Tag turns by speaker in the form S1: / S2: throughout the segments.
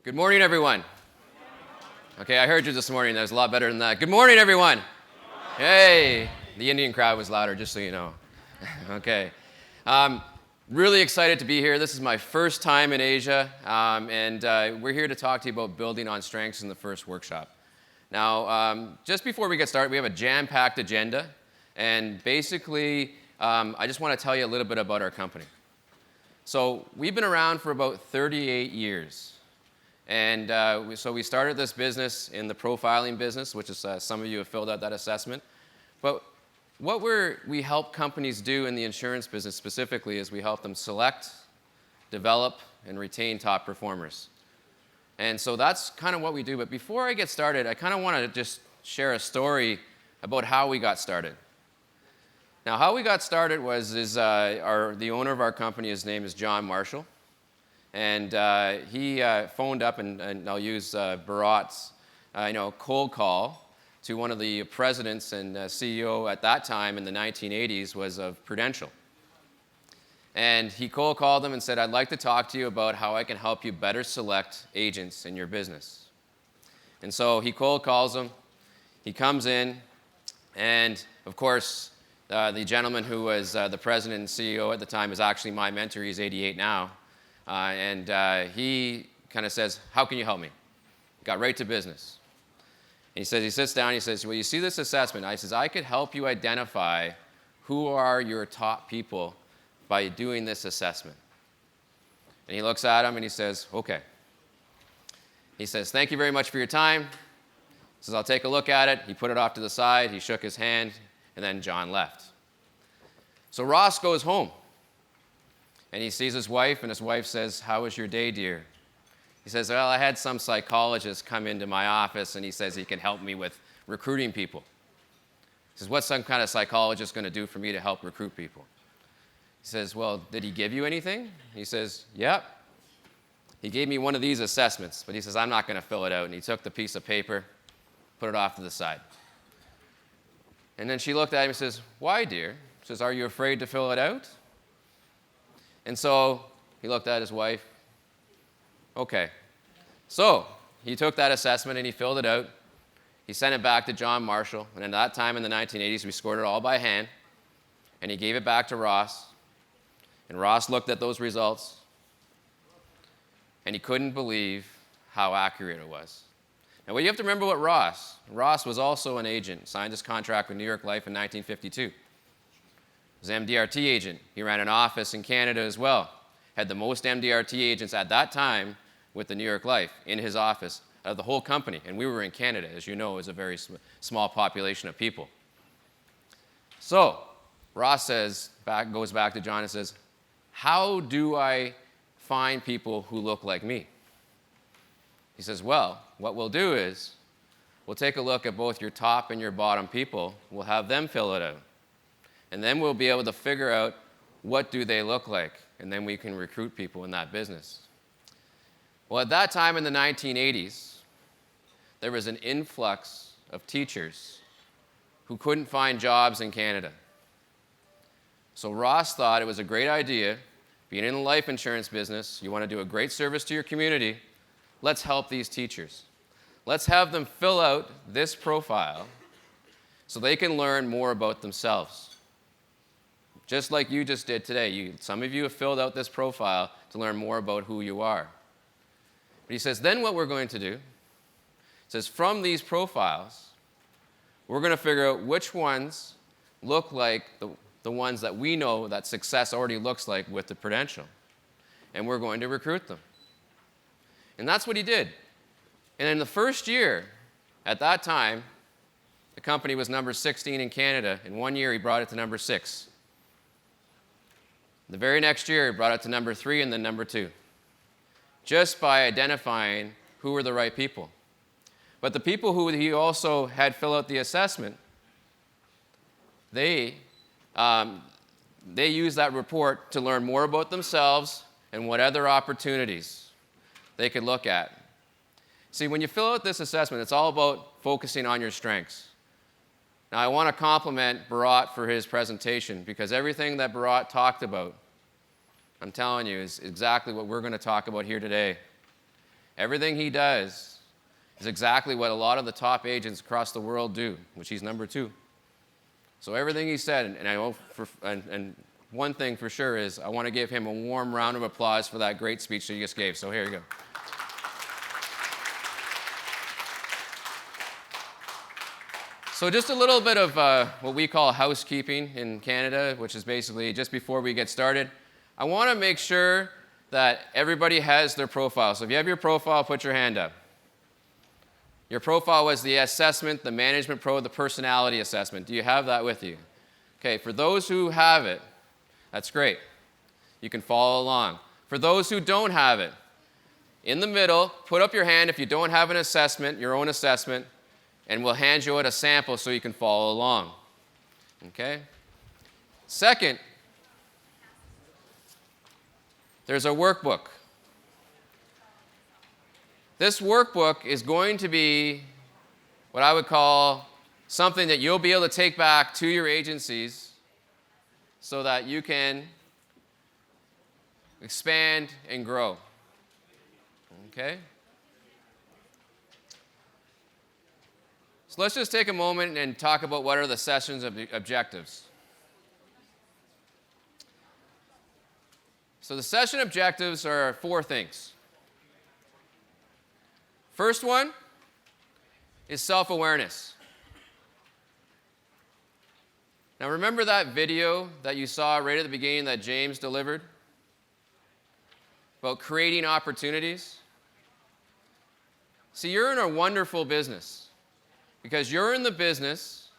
S1: Good morning, everyone. Okay, I heard you this morning. That was a lot better than that. Good morning, everyone. Hey, the Indian crowd was louder, just so you know. Okay. Really excited to be here. This is my first time in Asia, and we're here to talk to you about building on strengths in the first workshop. Now, just before we get started, we have a jam-packed agenda, and basically, I just want to tell you a little bit about our company. So we've been around for about 38 years. And so we started this business in the profiling business, which is some of you have filled out that assessment. But what we help companies do in the insurance business specifically is we help them select, develop, and retain top performers. And so that's kind of what we do. But before I get started, I kind of want to just share a story about how we got started. Now, how we got started the owner of our company, his name is John Marshall. And he phoned up, and I'll use Bharat's cold call to one of the presidents and CEO at that time in the 1980s was of Prudential. And he cold called them and said, "I'd like to talk to you about how I can help you better select agents in your business." And so he cold calls them. He comes in, and of course, the gentleman who was the president and CEO at the time is actually my mentor. He's 88 now. He kind of says, "How can you help me?" Got right to business. And he sits down, he says, "Well, you see this assessment?" I says, "I could help you identify who are your top people by doing this assessment." And he looks at him and he says, "Okay." He says, "Thank you very much for your time." He says, "I'll take a look at it." He put it off to the side, he shook his hand, and then John left. So Ross goes home. And he sees his wife, and his wife says, "How was your day, dear?" He says, "Well, I had some psychologist come into my office, and he says he can help me with recruiting people." He says, "What's some kind of psychologist going to do for me to help recruit people?" He says, "Well, did he give you anything?" He says, "Yep. He gave me one of these assessments," but he says, "I'm not going to fill it out." And he took the piece of paper, put it off to the side. And then she looked at him and says, "Why, dear?" She says, "Are you afraid to fill it out?" And so he looked at his wife. Okay. So he took that assessment and he filled it out. He sent it back to John Marshall. And at that time in the 1980s, we scored it all by hand. And he gave it back to Ross. And Ross looked at those results. And he couldn't believe how accurate it was. Now, what you have to remember about Ross was also an agent, signed his contract with New York Life in 1952. He was an MDRT agent. He ran an office in Canada as well. Had the most MDRT agents at that time with the New York Life in his office out of the whole company. And we were in Canada, as you know, is a very small population of people. So Ross goes back to John and says, "How do I find people who look like me?" He says, "Well, what we'll do is we'll take a look at both your top and your bottom people. We'll have them fill it out. And then we'll be able to figure out what do they look like, and then we can recruit people in that business." Well, at that time in the 1980s, there was an influx of teachers who couldn't find jobs in Canada. So Ross thought it was a great idea, being in the life insurance business, you want to do a great service to your community, let's help these teachers. Let's have them fill out this profile so they can learn more about themselves. Just like you just did today. Some of you have filled out this profile to learn more about who you are. But he says, then what we're going to do, he says, from these profiles, we're going to figure out which ones look like the ones that we know that success already looks like with the Prudential. And we're going to recruit them. And that's what he did. And in the first year, at that time, the company was number 16 in Canada. In 1 year, he brought it to number 6. The very next year, he brought it to number 3 and then number 2, just by identifying who were the right people. But the people who he also had fill out the assessment, they used that report to learn more about themselves and what other opportunities they could look at. See, when you fill out this assessment, it's all about focusing on your strengths. Now, I want to compliment Bharat for his presentation because everything that Bharat talked about, I'm telling you, is exactly what we're going to talk about here today. Everything he does is exactly what a lot of the top agents across the world do, which he's number 2. So everything he said, and one thing for sure is I want to give him a warm round of applause for that great speech that he just gave. So here you go. So just a little bit of what we call housekeeping in Canada, which is basically just before we get started. I want to make sure that everybody has their profile. So if you have your profile, put your hand up. Your profile was the assessment, the management pro, the personality assessment. Do you have that with you? Okay, for those who have it, that's great. You can follow along. For those who don't have it, in the middle, put up your hand if you don't have an assessment, your own assessment, and we'll hand you out a sample so you can follow along. Okay? Second, there's a workbook. This workbook is going to be what I would call something that you'll be able to take back to your agencies so that you can expand and grow. Okay? So let's just take a moment and talk about what are the session's objectives. So the session objectives are 4 things. First one is self-awareness. Now remember that video that you saw right at the beginning that James delivered about creating opportunities? See, you're in a wonderful business because you're in the business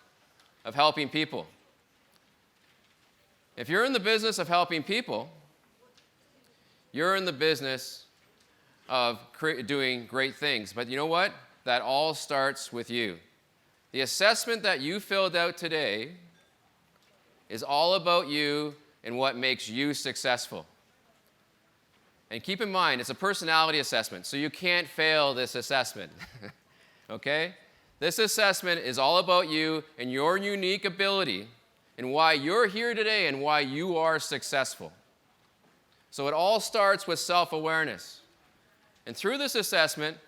S1: of helping people. If you're in the business of helping people, you're in the business of doing great things. But you know what? That all starts with you. The assessment that you filled out today is all about you and what makes you successful. And keep in mind, it's a personality assessment, so you can't fail this assessment. Okay? This assessment is all about you and your unique ability and why you're here today and why you are successful. So it all starts with self-awareness. And through this assessment,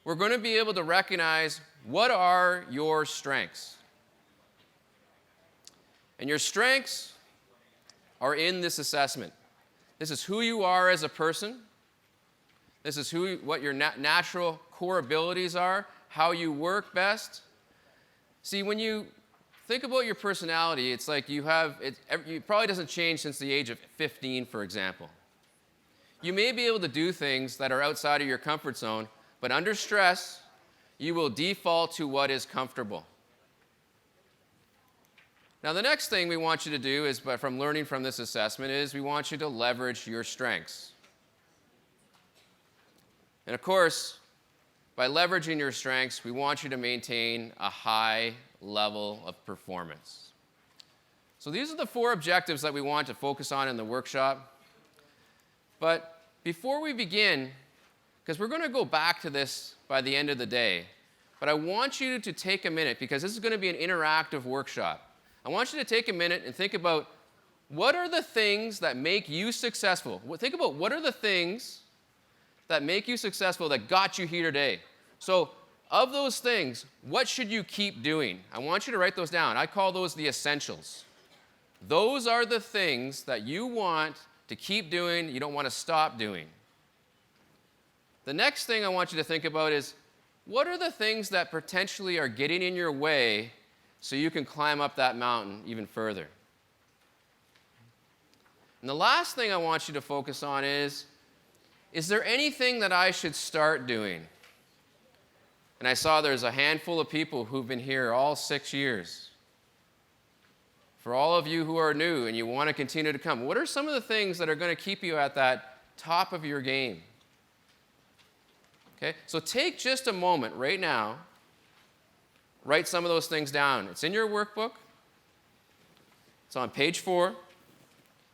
S1: we're going to be able to recognize what are your strengths. And your strengths are in this assessment. This is who you are as a person. This is what your natural core abilities are, how you work best. See, when you think about your personality, it's like it probably doesn't change since the age of 15, for example. You may be able to do things that are outside of your comfort zone, but under stress, you will default to what is comfortable. Now, the next thing we want you to do is, from learning from this assessment, is we want you to leverage your strengths. And of course, by leveraging your strengths, we want you to maintain a high level of performance. So these are the 4 objectives that we want to focus on in the workshop. But before we begin, because we're going to go back to this by the end of the day, but I want you to take a minute, because this is going to be an interactive workshop. I want you to take a minute and think about what are the things that make you successful. Think about what are the things that make you successful that got you here today. So of those things, what should you keep doing? I want you to write those down. I call those the essentials. Those are the things that you want to keep doing, you don't want to stop doing. The next thing I want you to think about is, what are the things that potentially are getting in your way so you can climb up that mountain even further? And the last thing I want you to focus on is there anything that I should start doing? And I saw there's a handful of people who've been here all 6 years. For all of you who are new and you want to continue to come, what are some of the things that are going to keep you at that top of your game? Okay, so take just a moment right now, write some of those things down. It's in your workbook. It's on page 4.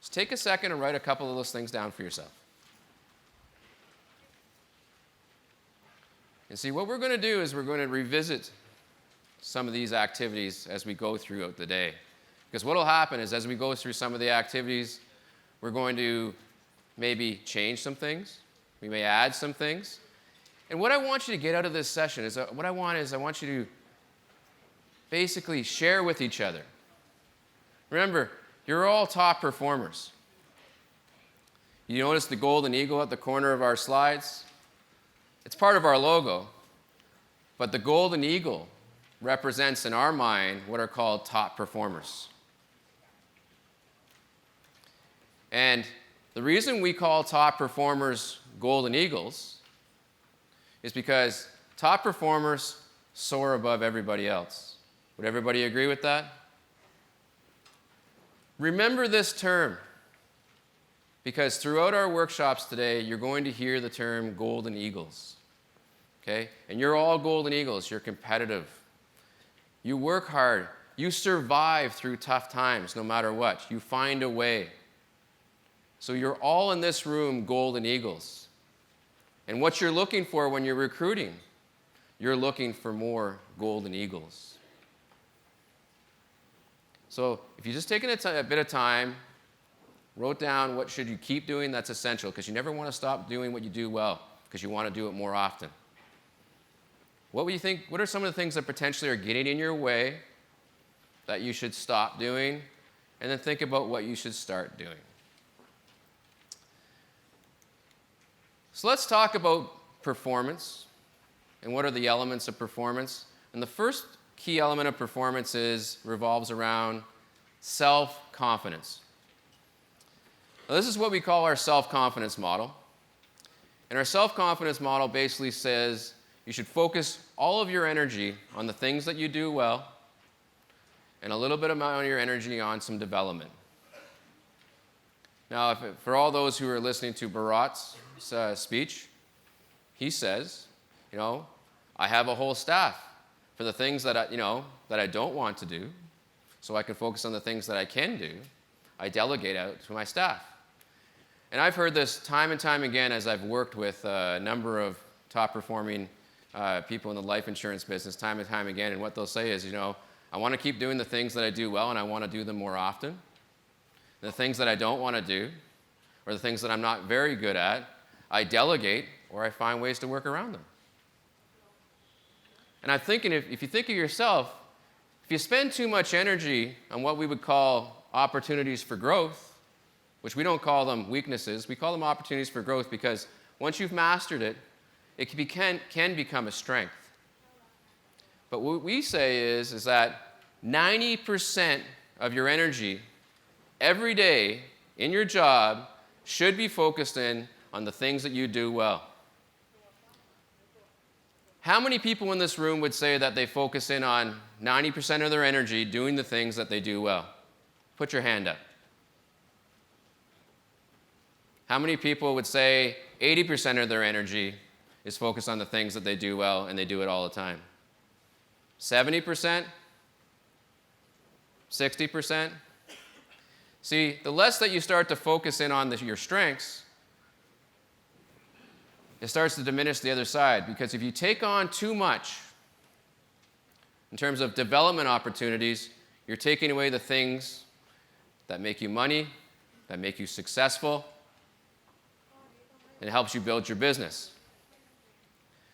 S1: Just take a second and write a couple of those things down for yourself. And see, what we're going to do is we're going to revisit some of these activities as we go throughout the day. Because what will happen is as we go through some of the activities, we're going to maybe change some things. We may add some things. And what I want you to get out of this session is, I want you to basically share with each other. Remember, you're all top performers. You notice the golden eagle at the corner of our slides? It's part of our logo, but the golden eagle represents in our mind what are called top performers. And the reason we call top performers golden eagles is because top performers soar above everybody else. Would everybody agree with that? Remember this term, because throughout our workshops today, you're going to hear the term golden eagles. Okay? And you're all golden eagles. You're competitive. You work hard. You survive through tough times no matter what. You find a way. So you're all in this room golden eagles. And what you're looking for when you're recruiting, you're looking for more golden eagles. So if you just taken a bit of time, wrote down what should you keep doing that's essential, because you never want to stop doing what you do well, because you want to do it more often. What would you think? What are some of the things that potentially are getting in your way that you should stop doing? And then think about what you should start doing. So let's talk about performance and what are the elements of performance. And the first key element of performance revolves around self-confidence. Now, this is what we call our self-confidence model. And our self-confidence model basically says you should focus all of your energy on the things that you do well and a little bit amount of your energy on some development. Now, for all those who are listening to Bharat's speech, he says, I have a whole staff for the things that I don't want to do, so I can focus on the things that I can do. I delegate out to my staff. And I've heard this time and time again as I've worked with a number of top-performing people in the life insurance business time and time again, and what they'll say is, I want to keep doing the things that I do well, and I want to do them more often. And the things that I don't want to do, or the things that I'm not very good at, I delegate, or I find ways to work around them. And I'm thinking, if you think of yourself, if you spend too much energy on what we would call opportunities for growth, which we don't call them weaknesses, we call them opportunities for growth because once you've mastered it, it can become a strength. But what we say is that 90% of your energy every day in your job should be focused on the things that you do well. How many people in this room would say that they focus in on 90% of their energy doing the things that they do well? Put your hand up. How many people would say 80% of their energy is focused on the things that they do well and they do it all the time? 70%? 60%? See, the less that you start to focus in on your strengths, it starts to diminish the other side. Because if you take on too much in terms of development opportunities, you're taking away the things that make you money, that make you successful, and helps you build your business.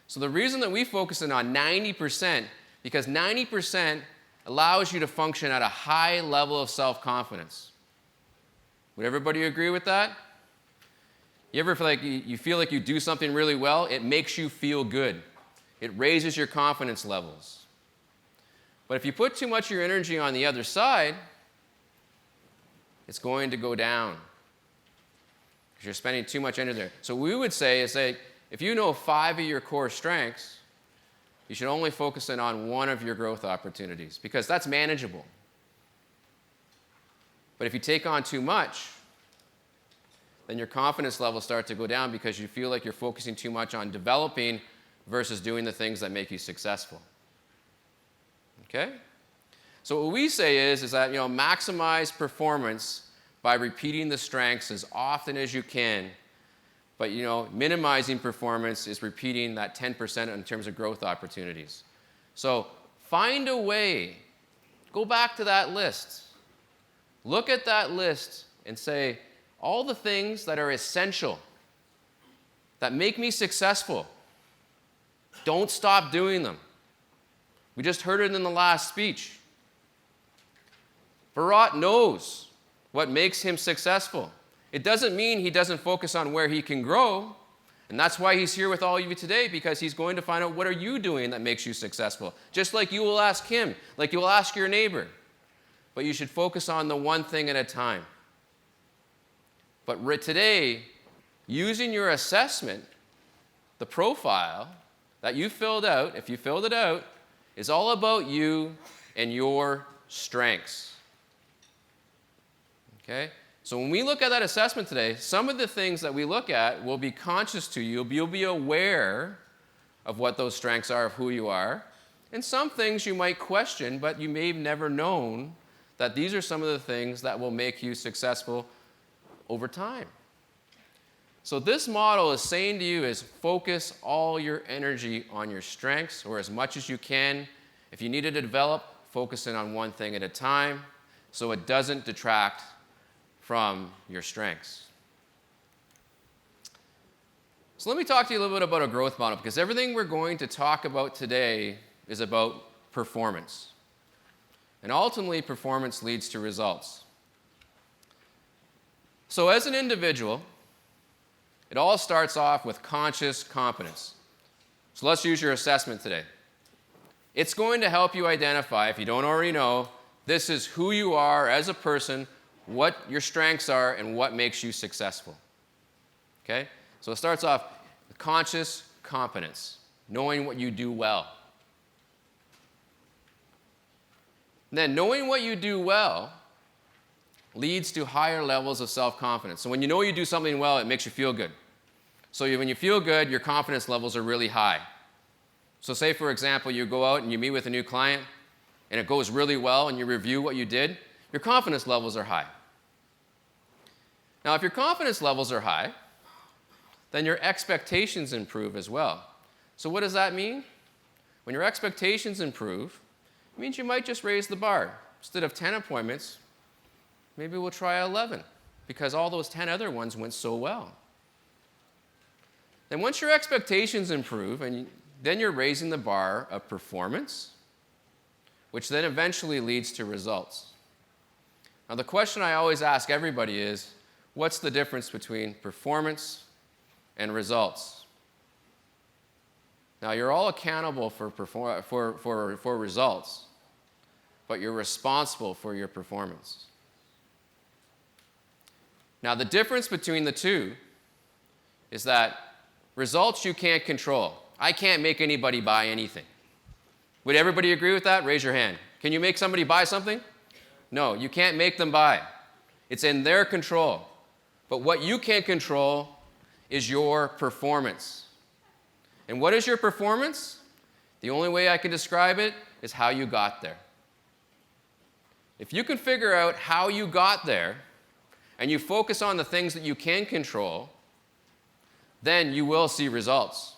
S1: So the reason that we focus in on 90%, because 90% allows you to function at a high level of self-confidence. Would everybody agree with that? You ever feel like you do something really well? It makes you feel good. It raises your confidence levels. But if you put too much of your energy on the other side, it's going to go down because you're spending too much energy there. So we would say if you know 5 of your core strengths, you should only focus in on 1 of your growth opportunities because that's manageable. But if you take on too much, then your confidence levels start to go down because you feel like you're focusing too much on developing versus doing the things that make you successful. Okay? So what we say is that maximize performance by repeating the strengths as often as you can, but minimizing performance is repeating that 10% in terms of growth opportunities. So find a way. Go back to that list. Look at that list and say, all the things that are essential, that make me successful, Don't stop doing them. We just heard it in the last speech. Bharat knows what makes him successful. It doesn't mean he doesn't focus on where he can grow. And that's why he's here with all of you today, because he's going to find out what are you doing that makes you successful. Just like you will ask him, like you will ask your neighbor. But you should focus on the one thing at a time. But today, using your assessment, the profile that you filled out, if you filled it out, is all about you and your strengths. Okay? So when we look at that assessment today, some of the things that we look at will be conscious to you. You'll be aware of what those strengths are, of who you are. And some things you might question, but you may have never known that these are some of the things that will make you successful over time. So this model is saying to you is focus all your energy on your strengths, or as much as you can. If you need to develop, focus in on one thing at a time so it doesn't detract from your strengths. So let me talk to you a little bit about a growth model, because everything we're going to talk about today is about performance. And ultimately, performance leads to results. So as an individual, it all starts off with conscious competence. So let's use your assessment today. It's going to help you identify, if you don't already know, this is who you are as a person, what your strengths are, and what makes you successful. Okay? So it starts off with conscious competence, knowing what you do well. And then knowing what you do well leads to higher levels of self-confidence. So when you know you do something well, it makes you feel good. So when you feel good, your confidence levels are really high. So say, for example, you go out and you meet with a new client, and it goes really well, and you review what you did, your confidence levels are high. Now, if your confidence levels are high, then your expectations improve as well. So what does that mean? When your expectations improve, it means you might just raise the bar. Instead of 10 appointments, maybe we'll try 11, because all those 10 other ones went so well. Then once your expectations improve, then you're raising the bar of performance, which then eventually leads to results. Now, the question I always ask everybody is, what's the difference between performance and results? Now, you're all accountable for results, but you're responsible for your performance. Now, the difference between the two is that results you can't control. I can't make anybody buy anything. Would everybody agree with that? Raise your hand. Can you make somebody buy something? No, you can't make them buy. It's in their control. But what you can control is your performance. And what is your performance? The only way I can describe it is how you got there. If you can figure out how you got there, and you focus on the things that you can control, then you will see results.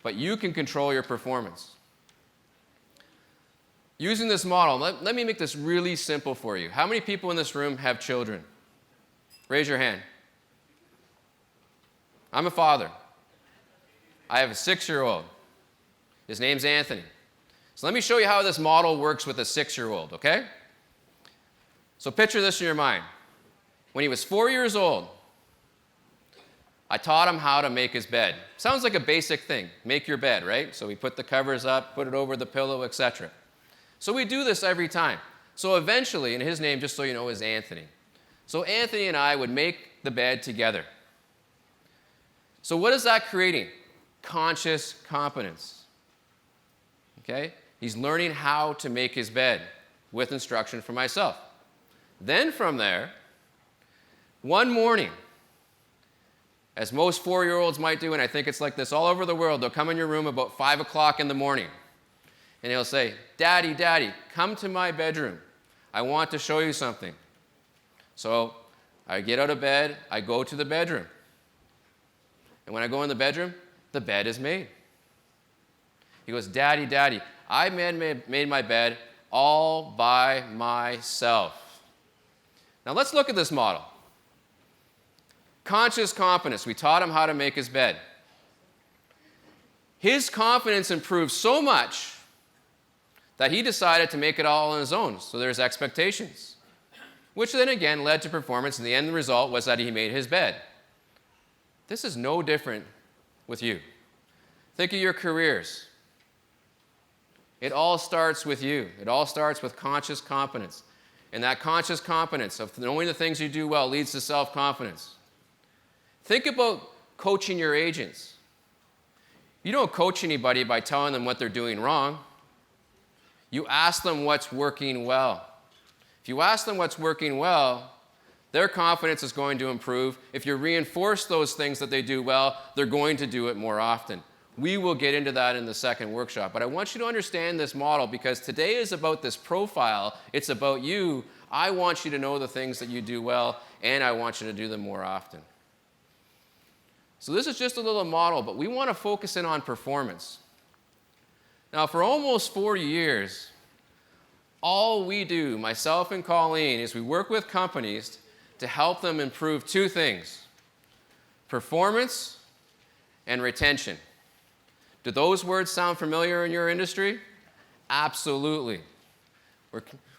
S1: But you can control your performance. Using this model, let me make this really simple for you. How many people in this room have children? Raise your hand. I'm a father. I have a 6-year-old. His name's Anthony. So let me show you how this model works with a 6-year-old, okay? So picture this in your mind. When he was 4 years old, I taught him how to make his bed. Sounds like a basic thing. Make your bed, right? So we put the covers up, put it over the pillow, etc. So we do this every time. So eventually, and his name, just so you know, is Anthony. So Anthony and I would make the bed together. So what is that creating? Conscious competence. Okay? He's learning how to make his bed with instruction from myself. Then from there, one morning, as most 4-year-olds might do, and I think it's like this all over the world, they'll come in your room about 5 o'clock in the morning, and he'll say, "Daddy, Daddy, come to my bedroom. I want to show you something." So I get out of bed, I go to the bedroom. And when I go in the bedroom, the bed is made. He goes, "Daddy, Daddy, I made my bed all by myself." Now let's look at this model. Conscious competence. We taught him how to make his bed. His confidence improved so much that he decided to make it all on his own. So there's expectations, which then again led to performance, and the end result was that he made his bed. This is no different with you. Think of your careers. It all starts with you. It all starts with conscious competence. And that conscious competence of knowing the things you do well leads to self-confidence. Think about coaching your agents. You don't coach anybody by telling them what they're doing wrong. You ask them what's working well. If you ask them what's working well, their confidence is going to improve. If you reinforce those things that they do well, they're going to do it more often. We will get into that in the second workshop. But I want you to understand this model because today is about this profile. It's about you. I want you to know the things that you do well, and I want you to do them more often. So this is just a little model, but we want to focus in on performance. Now, for almost 40 years, all we do, myself and Colleen, is we work with companies to help them improve two things: performance and retention. Do those words sound familiar in your industry? Absolutely.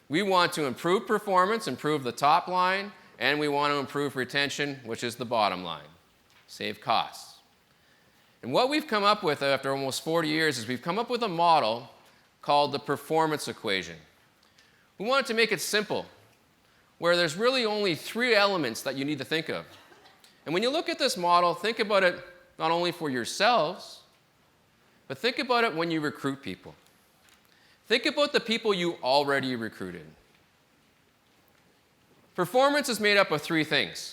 S1: We want to improve performance, improve the top line, and we want to improve retention, which is the bottom line. Save costs. And what we've come up with after almost 40 years is we've come up with a model called the performance equation. We wanted to make it simple, where there's really only three elements that you need to think of. And when you look at this model, think about it not only for yourselves, but think about it when you recruit people. Think about the people you already recruited. Performance is made up of three things.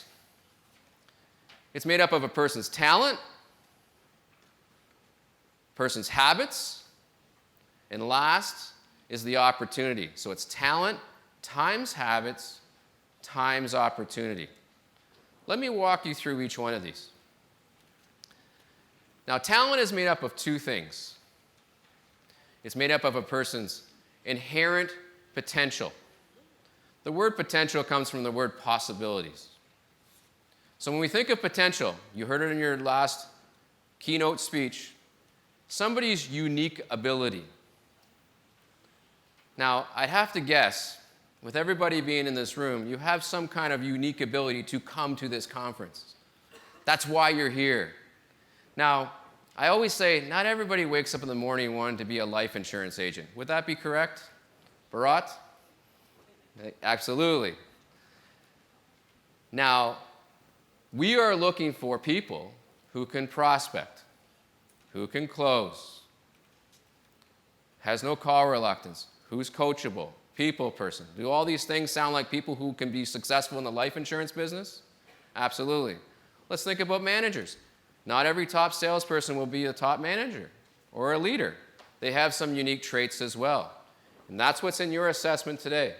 S1: It's made up of a person's talent, person's habits, and last is the opportunity. So it's talent times habits times opportunity. Let me walk you through each one of these. Now, talent is made up of two things. It's made up of a person's inherent potential. The word potential comes from the word possibilities. So when we think of potential, you heard it in your last keynote speech, somebody's unique ability. Now, I'd have to guess, with everybody being in this room, you have some kind of unique ability to come to this conference. That's why you're here. Now, I always say, not everybody wakes up in the morning wanting to be a life insurance agent. Would that be correct? Bharat? Absolutely. Now, we are looking for people who can prospect, who can close, has no call reluctance, who's coachable, people person. Do all these things sound like people who can be successful in the life insurance business? Absolutely. Let's think about managers. Not every top salesperson will be a top manager or a leader. They have some unique traits as well. And that's what's in your assessment today.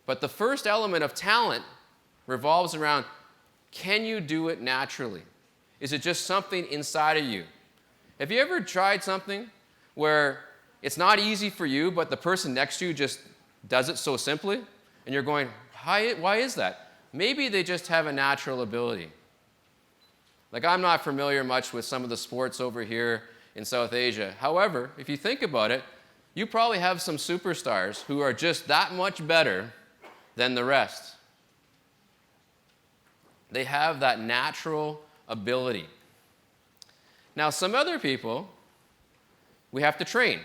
S1: But the first element of talent revolves around, can you do it naturally? Is it just something inside of you? Have you ever tried something where it's not easy for you, but the person next to you just does it so simply? And you're going, why is that? Maybe they just have a natural ability. Like, I'm not familiar much with some of the sports over here in South Asia. However, if you think about it, you probably have some superstars who are just that much better than the rest. They have that natural ability. Now, some other people, we have to train.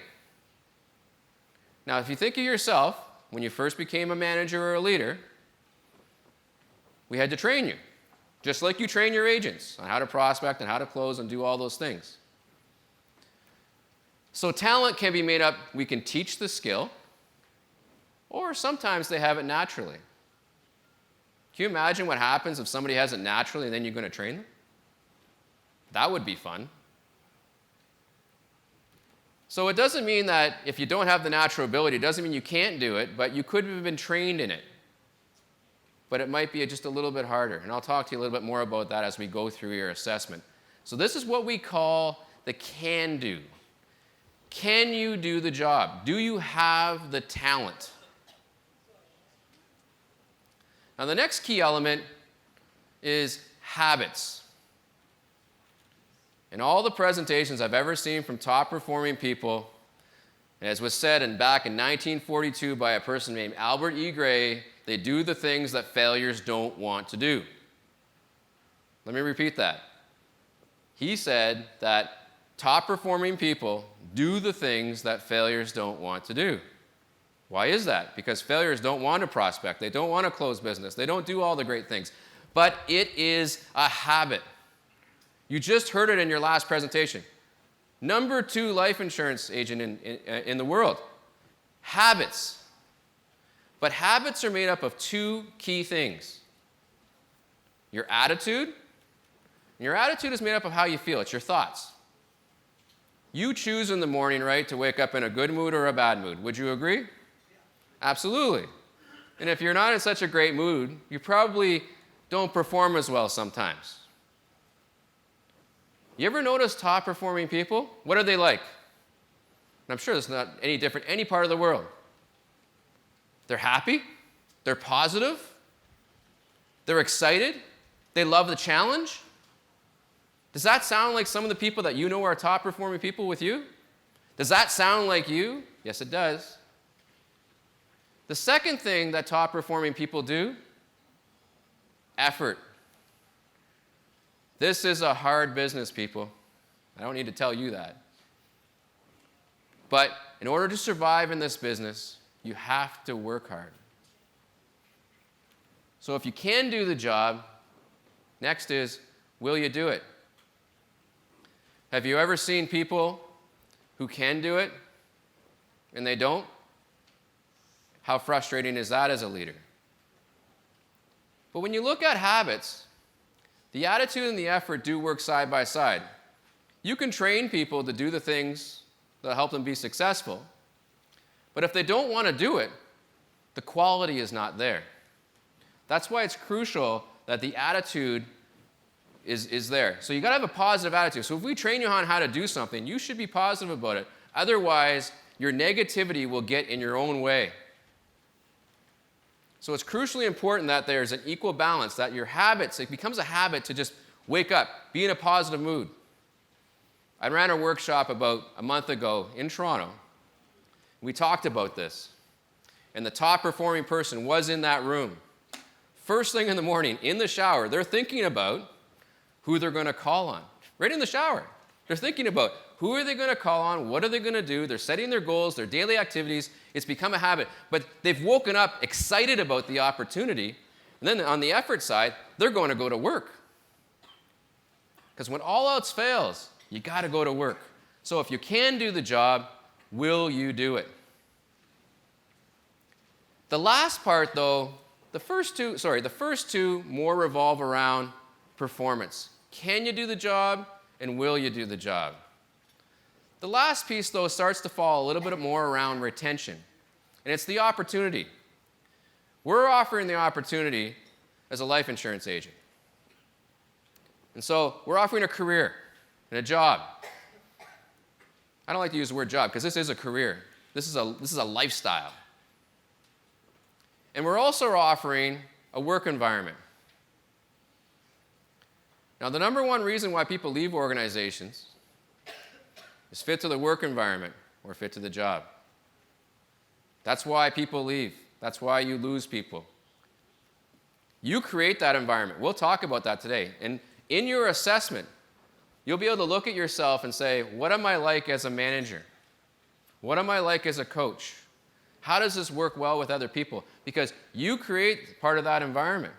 S1: Now, if you think of yourself, when you first became a manager or a leader, we had to train you. Just like you train your agents on how to prospect and how to close and do all those things. So talent can be made up, we can teach the skill, or sometimes they have it naturally. Can you imagine what happens if somebody has it naturally and then you're going to train them? That would be fun. So it doesn't mean that if you don't have the natural ability, it doesn't mean you can't do it, but you could have been trained in it. But it might be just a little bit harder. And I'll talk to you a little bit more about that as we go through your assessment. So this is what we call the can-do. Can you do the job? Do you have the talent? Now the next key element is habits. In all the presentations I've ever seen from top-performing people, and as was said back in 1942 by a person named Albert E. Gray, they do the things that failures don't want to do. Let me repeat that. He said that top-performing people do the things that failures don't want to do. Why is that? Because failures don't want to prospect. They don't want to close business. They don't do all the great things. But it is a habit. You just heard it in your last presentation. Number 2 life insurance agent in the world. Habits. But habits are made up of 2 key things. Your attitude. And your attitude is made up of how you feel. It's your thoughts. You choose in the morning, right, to wake up in a good mood or a bad mood. Would you agree? Yeah. Absolutely. And if you're not in such a great mood, you probably don't perform as well sometimes. You ever notice top-performing people? What are they like? And I'm sure it's not any different any part of the world. They're happy. They're positive. They're excited. They love the challenge. Does that sound like some of the people that you know are top-performing people with you? Does that sound like you? Yes, it does. The second thing that top-performing people do, effort. This is a hard business, people. I don't need to tell you that. But in order to survive in this business, you have to work hard. So if you can do the job, next is, will you do it? Have you ever seen people who can do it and they don't? How frustrating is that as a leader? But when you look at habits, the attitude and the effort do work side by side. You can train people to do the things that help them be successful, but if they don't want to do it, the quality is not there. That's why it's crucial that the attitude is there. So you got to have a positive attitude. So if we train you on how to do something, you should be positive about it. Otherwise, your negativity will get in your own way. So it's crucially important that there's an equal balance, that your habits, it becomes a habit to just wake up, be in a positive mood. I ran a workshop about a month ago in Toronto. We talked about this. And the top performing person was in that room. First thing in the morning, in the shower, they're thinking about who they're going to call on. Right in the shower. They're thinking about who are they going to call on, what are they going to do, they're setting their goals, their daily activities. It's become a habit. But they've woken up excited about the opportunity. And then on the effort side, they're going to go to work. Because when all else fails, you got to go to work. So if you can do the job, will you do it? The last part, though, the first two more revolve around performance. Can you do the job, and will you do the job? The last piece, though, starts to fall a little bit more around retention, and it's the opportunity. We're offering the opportunity as a life insurance agent. And so we're offering a career and a job. I don't like to use the word job because this is a career. This is a lifestyle. And we're also offering a work environment. Now, the number one reason why people leave organizations is fit to the work environment or fit to the job. That's why people leave. That's why you lose people. You create that environment. We'll talk about that today. And in your assessment, you'll be able to look at yourself and say, what am I like as a manager? What am I like as a coach? How does this work well with other people? Because you create part of that environment.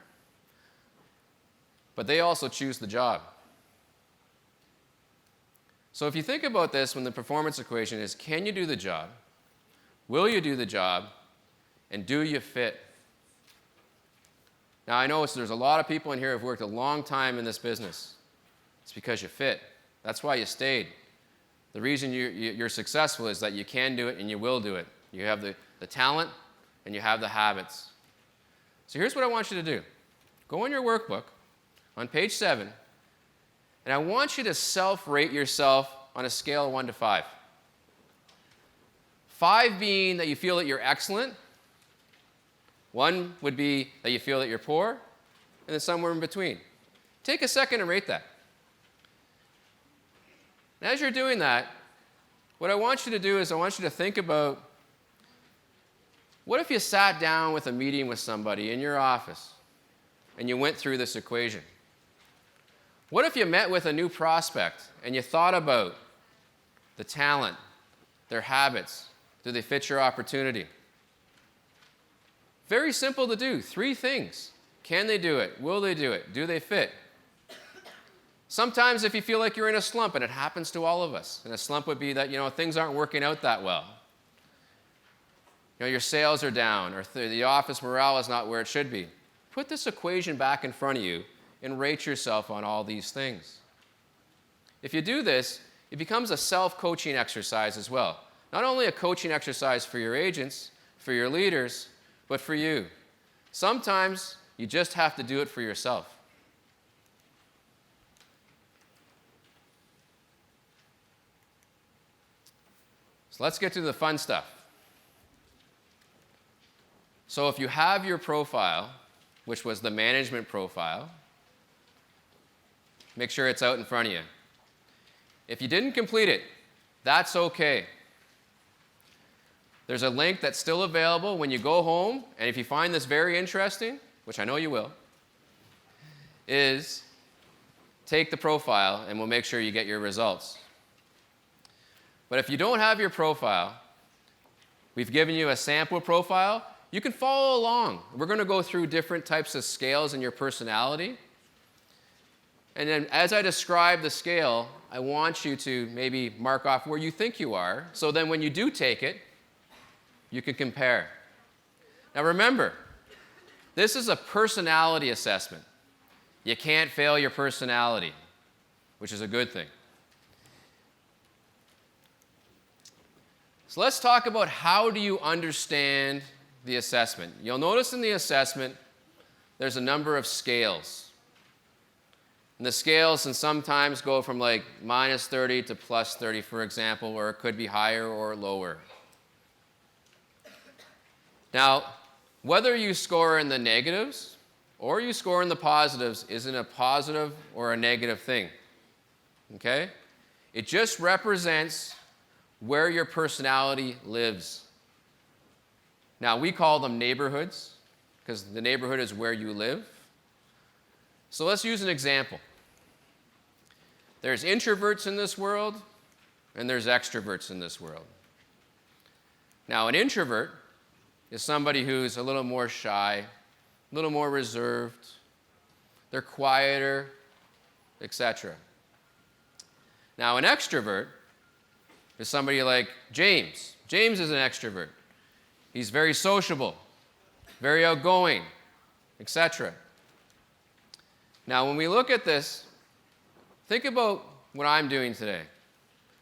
S1: But they also choose the job. So if you think about this, when the performance equation is, can you do the job? Will you do the job? And do you fit? Now, I know there's a lot of people in here who have worked a long time in this business. It's because you fit. That's why you stayed. The reason you're successful is that you can do it and you will do it. You have the talent and you have the habits. So here's what I want you to do. Go in your workbook on page 7, and I want you to self-rate yourself on a scale of 1 to 5. 5 being that you feel that you're excellent. 1 would be that you feel that you're poor, and then somewhere in between. Take a second and rate that. And as you're doing that, what I want you to do is I want you to think about, what if you sat down with a meeting with somebody in your office and you went through this equation? What if you met with a new prospect and you thought about the talent, their habits, do they fit your opportunity? Very simple to do, 3 things. Can they do it? Will they do it? Do they fit? Sometimes if you feel like you're in a slump, and it happens to all of us, and a slump would be that, things aren't working out that well. Your sales are down, or the office morale is not where it should be. Put this equation back in front of you and rate yourself on all these things. If you do this, it becomes a self-coaching exercise as well. Not only a coaching exercise for your agents, for your leaders, but for you. Sometimes you just have to do it for yourself. So let's get to the fun stuff. So if you have your profile, which was the management profile, make sure it's out in front of you. If you didn't complete it, that's okay. There's a link that's still available when you go home, and if you find this very interesting, which I know you will, is take the profile and we'll make sure you get your results. But if you don't have your profile, we've given you a sample profile. You can follow along. We're going to go through different types of scales in your personality. And then as I describe the scale, I want you to maybe mark off where you think you are, so then when you do take it, you can compare. Now remember, this is a personality assessment. You can't fail your personality, which is a good thing. So let's talk about, how do you understand the assessment? You'll notice in the assessment, there's a number of scales. And the scales can sometimes go from like -30 to +30, for example, or it could be higher or lower. Now, whether you score in the negatives or you score in the positives isn't a positive or a negative thing. Okay? It just represents where your personality lives. Now, we call them neighborhoods because the neighborhood is where you live. So let's use an example. There's introverts in this world, and there's extroverts in this world. Now, an introvert is somebody who's a little more shy, a little more reserved, they're quieter, etc. Now, an extrovert is somebody like James. James is an extrovert. He's very sociable, very outgoing, etc. Now, when we look at this, think about what I'm doing today.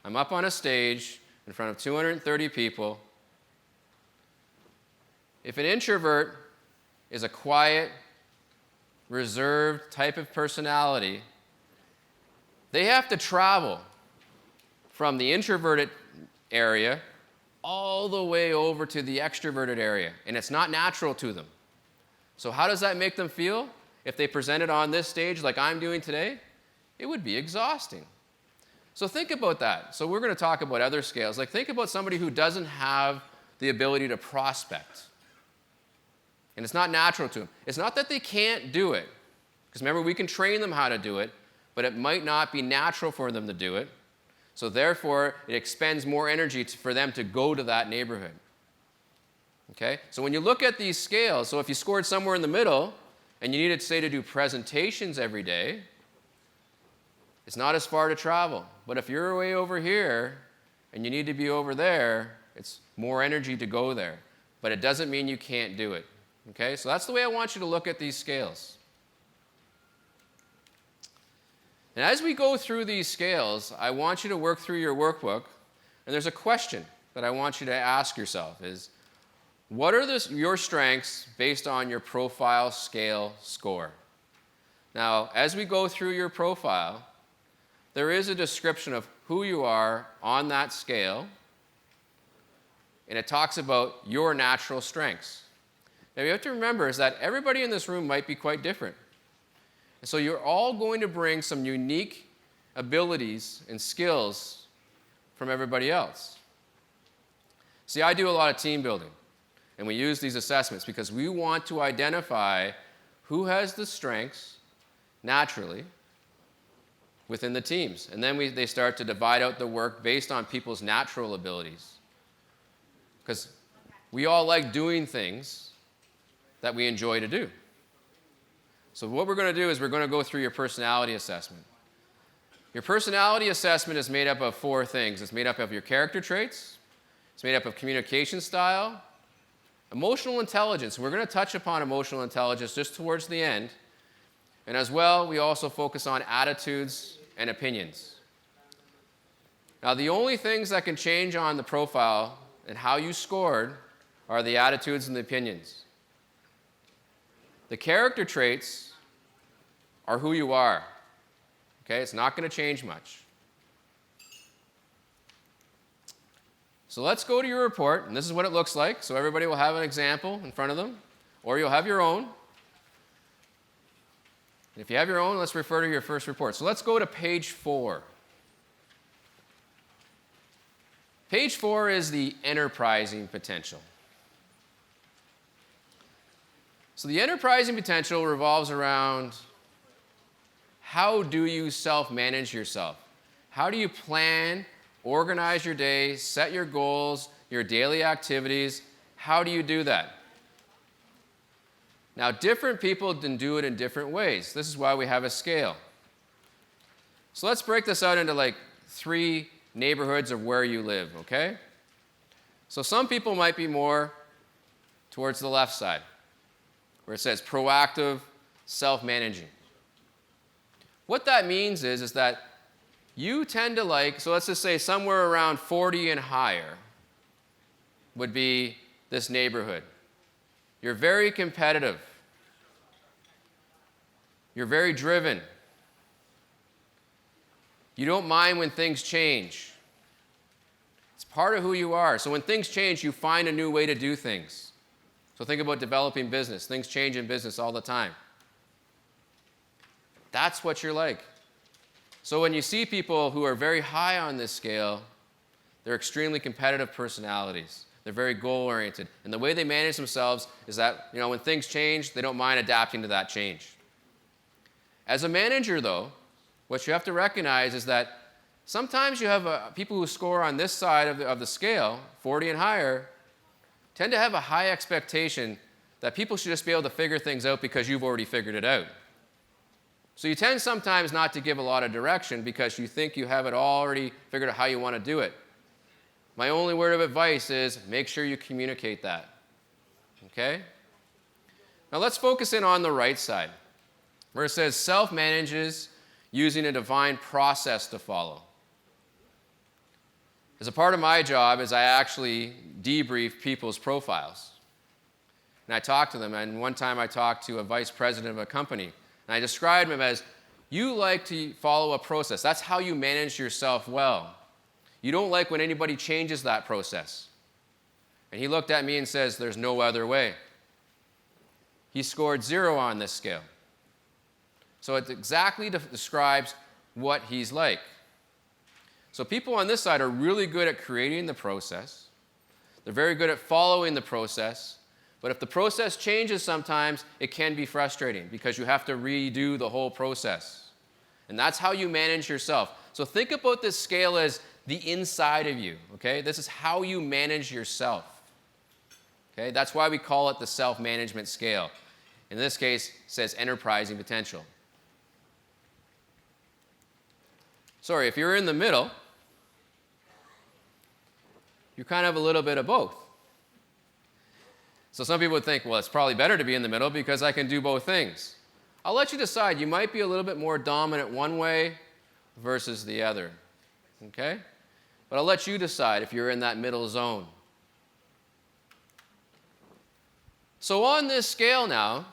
S1: I'm up on a stage in front of 230 people. If an introvert is a quiet, reserved type of personality, they have to travel from the introverted area all the way over to the extroverted area, and it's not natural to them. So how does that make them feel? If they presented on this stage like I'm doing today, it would be exhausting. So think about that. So we're going to talk about other scales. Like, think about somebody who doesn't have the ability to prospect. And it's not natural to them. It's not that they can't do it. Because remember, we can train them how to do it, but it might not be natural for them to do it. So therefore, it expends more energy for them to go to that neighborhood. Okay? So when you look at these scales, so if you scored somewhere in the middle, and you needed, say, to do presentations every day, it's not as far to travel. But if you're way over here, and you need to be over there, it's more energy to go there. But it doesn't mean you can't do it. Okay? So that's the way I want you to look at these scales. And as we go through these scales, I want you to work through your workbook, and there's a question that I want you to ask yourself is, what are your strengths based on your profile scale score? Now, as we go through your profile, there is a description of who you are on that scale, and it talks about your natural strengths. Now, you have to remember is that everybody in this room might be quite different. And so you're all going to bring some unique abilities and skills from everybody else. See, I do a lot of team building, and we use these assessments because we want to identify who has the strengths naturally within the teams. And then they start to divide out the work based on people's natural abilities. Because we all like doing things that we enjoy to do. So what we're going to do is we're going to go through your personality assessment. Your personality assessment is made up of 4 things. It's made up of your character traits. It's made up of communication style, emotional intelligence. We're going to touch upon emotional intelligence just towards the end. And as well, we also focus on attitudes and opinions. Now, the only things that can change on the profile and how you scored are the attitudes and the opinions. The character traits are who you are. Okay, it's not going to change much. So let's go to your report, and this is what it looks like. So everybody will have an example in front of them, or you'll have your own. If you have your own, let's refer to your first report. So let's go to page 4. Page 4 is the enterprising potential. So the enterprising potential revolves around how do you self-manage yourself? How do you plan, organize your day, set your goals, your daily activities? How do you do that? Now, different people can do it in different ways. This is why we have a scale. So let's break this out into like 3 neighborhoods of where you live, okay? So some people might be more towards the left side, where it says proactive, self-managing. What that means is that you tend to like, so let's just say somewhere around 40 and higher would be this neighborhood. You're very competitive. You're very driven. You don't mind when things change. It's part of who you are. So when things change, you find a new way to do things. So think about developing business. Things change in business all the time. That's what you're like. So when you see people who are very high on this scale, they're extremely competitive personalities. They're very goal-oriented. And the way they manage themselves is that, when things change, they don't mind adapting to that change. As a manager, though, what you have to recognize is that sometimes you have people who score on this side of the scale, 40 and higher, tend to have a high expectation that people should just be able to figure things out because you've already figured it out. So you tend sometimes not to give a lot of direction because you think you have it already figured out how you want to do it. My only word of advice is make sure you communicate that. Okay? Now let's focus in on the right side, where it says self-manages using a defined process to follow. As a part of my job is I actually debrief people's profiles. And I talk to them, and one time I talked to a vice president of a company, and I described him as, you like to follow a process. That's how you manage yourself well. You don't like when anybody changes that process. And he looked at me and says, there's no other way. He scored 0 on this scale. So it exactly describes what he's like. So people on this side are really good at creating the process. They're very good at following the process. But if the process changes sometimes, it can be frustrating because you have to redo the whole process. And that's how you manage yourself. So think about this scale as the inside of you, okay? This is how you manage yourself. Okay? That's why we call it the self-management scale. In this case, it says enterprising potential. Sorry, if you're in the middle, you're kind of a little bit of both. So some people would think, well, it's probably better to be in the middle because I can do both things. I'll let you decide. You might be a little bit more dominant one way versus the other. Okay? But I'll let you decide if you're in that middle zone. So on this scale now,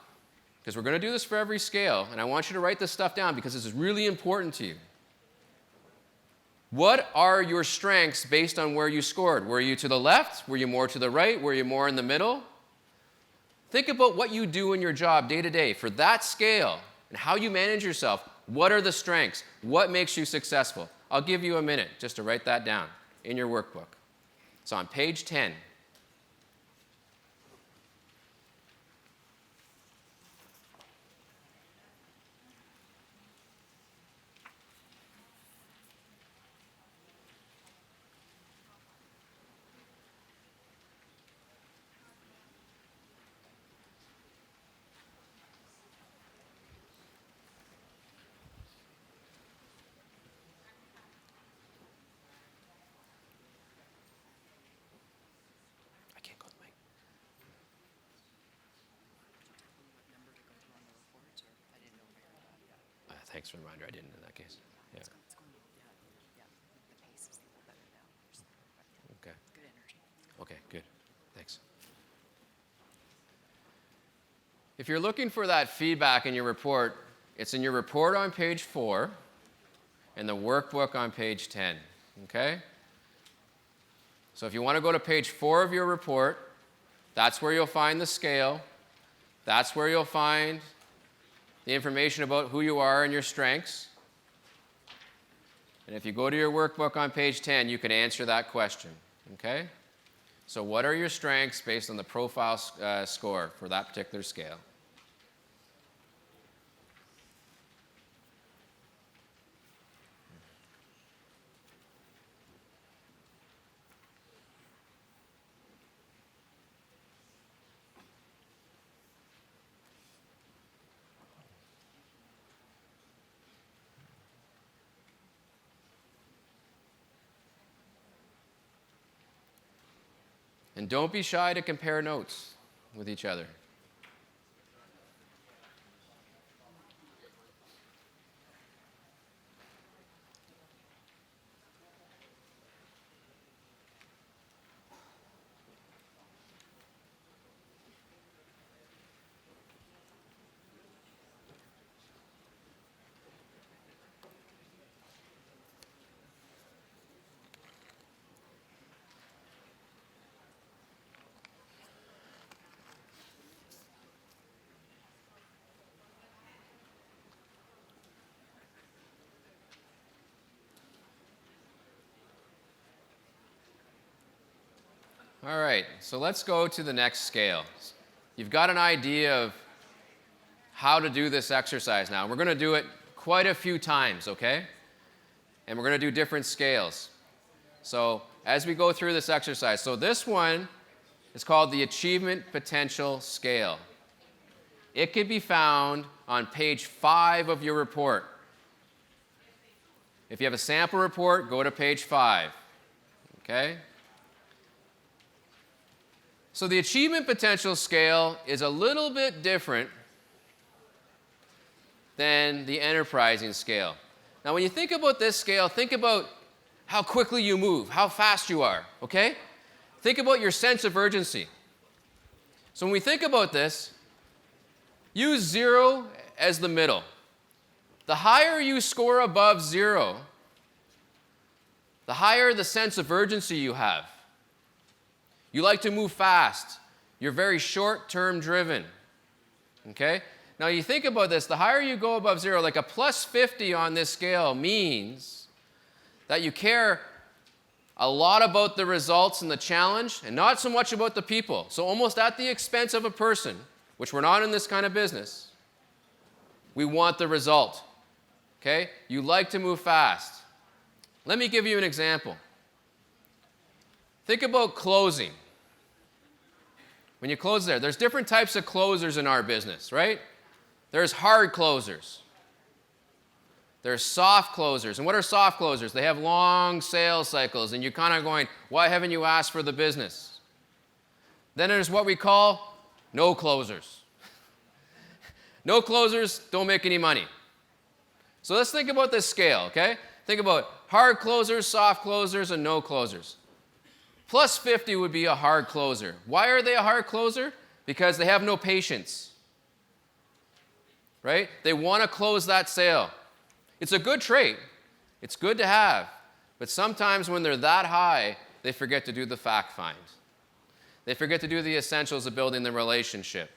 S1: because we're going to do this for every scale, and I want you to write this stuff down because this is really important to you. What are your strengths based on where you scored? Were you to the left? Were you more to the right? Were you more in the middle? Think about what you do in your job day to day for that scale and how you manage yourself. What are the strengths? What makes you successful? I'll give you a minute just to write that down in your workbook. It's on page 10. I can't go to the mic. Thanks for the reminder. I didn't in that case. Yeah. Okay.
S2: Good energy.
S1: Okay, good. Thanks. If you're looking for that feedback in your report, it's in your report on page 4 and the workbook on page 10. Okay? So if you want to go to page 4 of your report, that's where you'll find the scale. That's where you'll find the information about who you are and your strengths. And if you go to your workbook on page 10, you can answer that question. Okay? So what are your strengths based on the profile score for that particular scale? And don't be shy to compare notes with each other. All right, so let's go to the next scale. You've got an idea of how to do this exercise now. We're going to do it quite a few times, okay? And we're going to do different scales. So as we go through this exercise, so this one is called the Achievement Potential Scale. It can be found on page 5 of your report. If you have a sample report, go to page 5, okay? So the Achievement Potential Scale is a little bit different than the Enterprising Scale. Now, when you think about this scale, think about how quickly you move, how fast you are, okay? Think about your sense of urgency. So when we think about this, use 0 as the middle. The higher you score above 0, the higher the sense of urgency you have. You like to move fast. You're very short-term driven. Okay? Now you think about this, the higher you go above 0, like a plus 50 on this scale means that you care a lot about the results and the challenge and not so much about the people. So almost at the expense of a person, which we're not in this kind of business, we want the result. Okay? You like to move fast. Let me give you an example. Think about closing. When you close there's different types of closers in our business, right? There's hard closers. There's soft closers. And what are soft closers? They have long sales cycles, and you're kind of going, why haven't you asked for the business? Then there's what we call no closers. No closers don't make any money. So let's think about this scale, okay? Think about hard closers, soft closers, and no closers. Plus 50 would be a hard closer. Why are they a hard closer? Because they have no patience, right? They want to close that sale. It's a good trait. It's good to have. But sometimes when they're that high, they forget to do the fact find. They forget to do the essentials of building the relationship.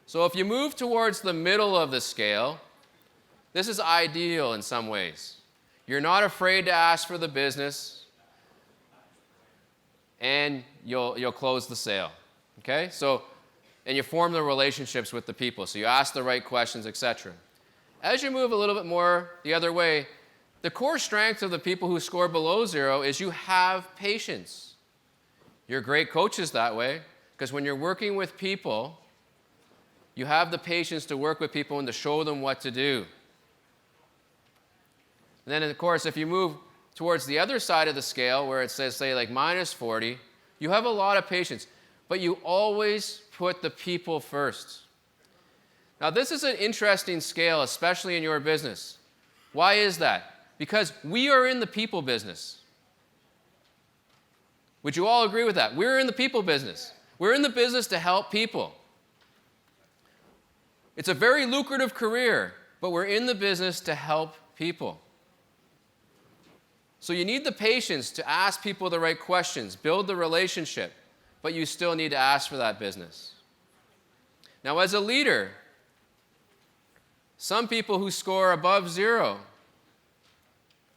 S1: So if you move towards the middle of the scale, This is ideal in some ways. You're not afraid to ask for the business, and you'll close the sale. Okay? So, and you form the relationships with the people. So you ask the right questions, etc. As you move a little bit more the other way, the core strength of the people who score below 0 is you have patience. You're great coaches that way, because when you're working with people, you have the patience to work with people and to show them what to do. And then, of course, if you move towards the other side of the scale, where it says, say, like -40, you have a lot of patience, but you always put the people first. Now, this is an interesting scale, especially in your business. Why is that? Because we are in the people business. Would you all agree with that? We're in the people business. We're in the business to help people. It's a very lucrative career, but we're in the business to help people. So you need the patience to ask people the right questions, build the relationship, but you still need to ask for that business. Now, as a leader, some people who score above 0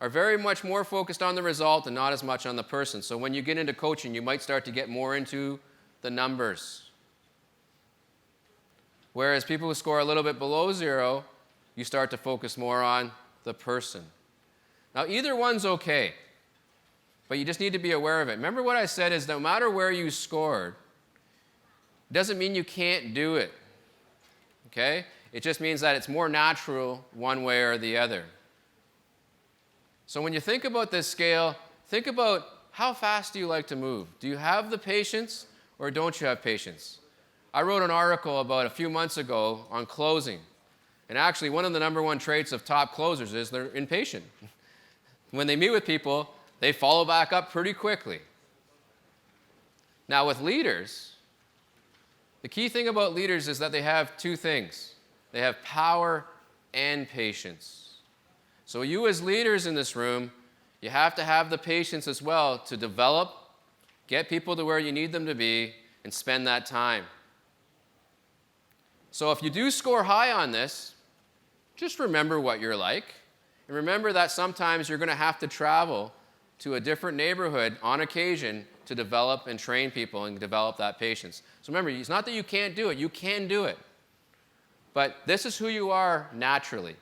S1: are very much more focused on the result and not as much on the person. So when you get into coaching, you might start to get more into the numbers. Whereas people who score a little bit below 0, you start to focus more on the person. Now, either one's okay, but you just need to be aware of it. Remember what I said is no matter where you scored, it doesn't mean you can't do it, okay? It just means that it's more natural one way or the other. So when you think about this scale, think about how fast do you like to move? Do you have the patience or don't you have patience? I wrote an article about a few months ago on closing. And actually, one of the number one traits of top closers is they're impatient. When they meet with people, they follow back up pretty quickly. Now, with leaders, the key thing about leaders is that they have two things. They have power and patience. So you as leaders in this room, you have to have the patience as well to develop, get people to where you need them to be, and spend that time. So if you do score high on this, just remember what you're like. And remember that sometimes you're going to have to travel to a different neighborhood on occasion to develop and train people and develop that patience. So remember, it's not that you can't do it. You can do it. But this is who you are naturally.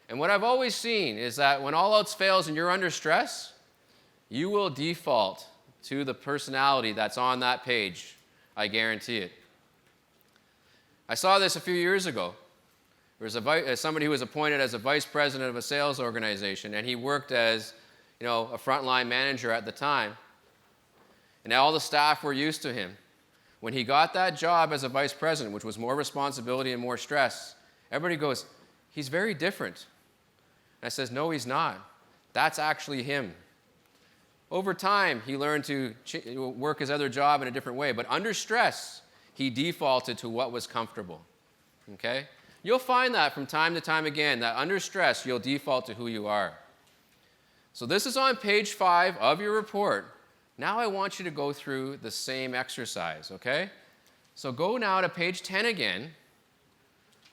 S1: And what I've always seen is that when all else fails and you're under stress, you will default to the personality that's on that page. I guarantee it. I saw this a few years ago. There was somebody who was appointed as a vice president of a sales organization, and he worked as, a frontline manager at the time. And all the staff were used to him. When he got that job as a vice president, which was more responsibility and more stress, everybody goes, "He's very different." And I says, "No, he's not. That's actually him." Over time, he learned to work his other job in a different way. But under stress, he defaulted to what was comfortable. Okay? You'll find that from time to time again, that under stress, you'll default to who you are. So this is on page 5 of your report. Now I want you to go through the same exercise, okay? So go now to page 10 again.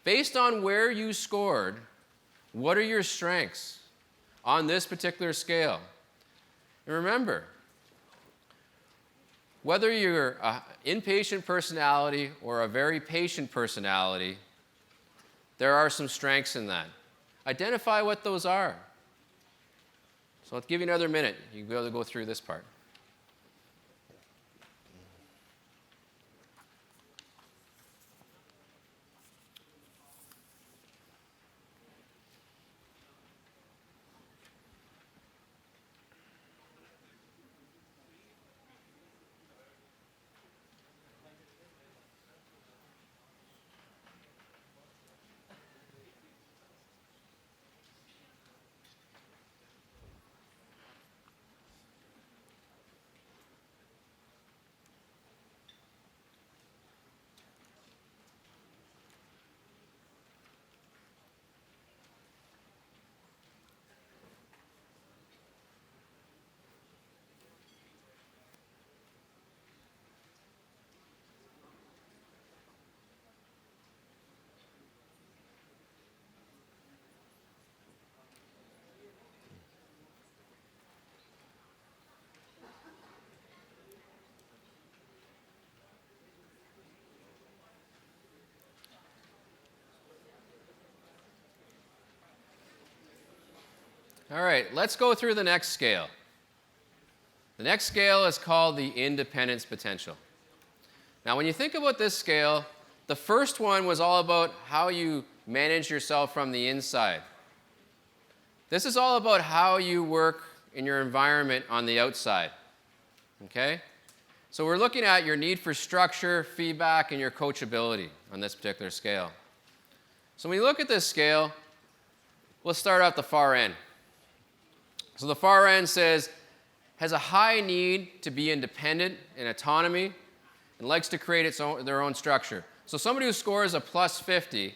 S1: Based on where you scored, what are your strengths on this particular scale? And remember, whether you're an impatient personality or a very patient personality, there are some strengths in that. Identify what those are. So I'll give you another minute. You'll be able to go through this part. All right, let's go through the next scale. The next scale is called the independence potential. Now, when you think about this scale, the first one was all about how you manage yourself from the inside. This is all about how you work in your environment on the outside. Okay? So we're looking at your need for structure, feedback, and your coachability on this particular scale. So when you look at this scale, we'll start at the far end. So the far end says, has a high need to be independent and autonomy, and likes to create their own structure. So somebody who scores a plus 50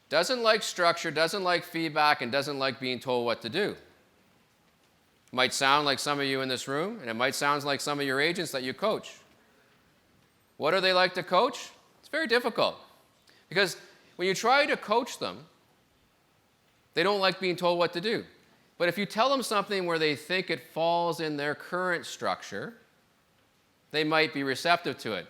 S1: doesn't like structure, doesn't like feedback, and doesn't like being told what to do. Might sound like some of you in this room, and it might sound like some of your agents that you coach. What do they like to coach? It's very difficult. Because when you try to coach them, they don't like being told what to do. But if you tell them something where they think it falls in their current structure, they might be receptive to it.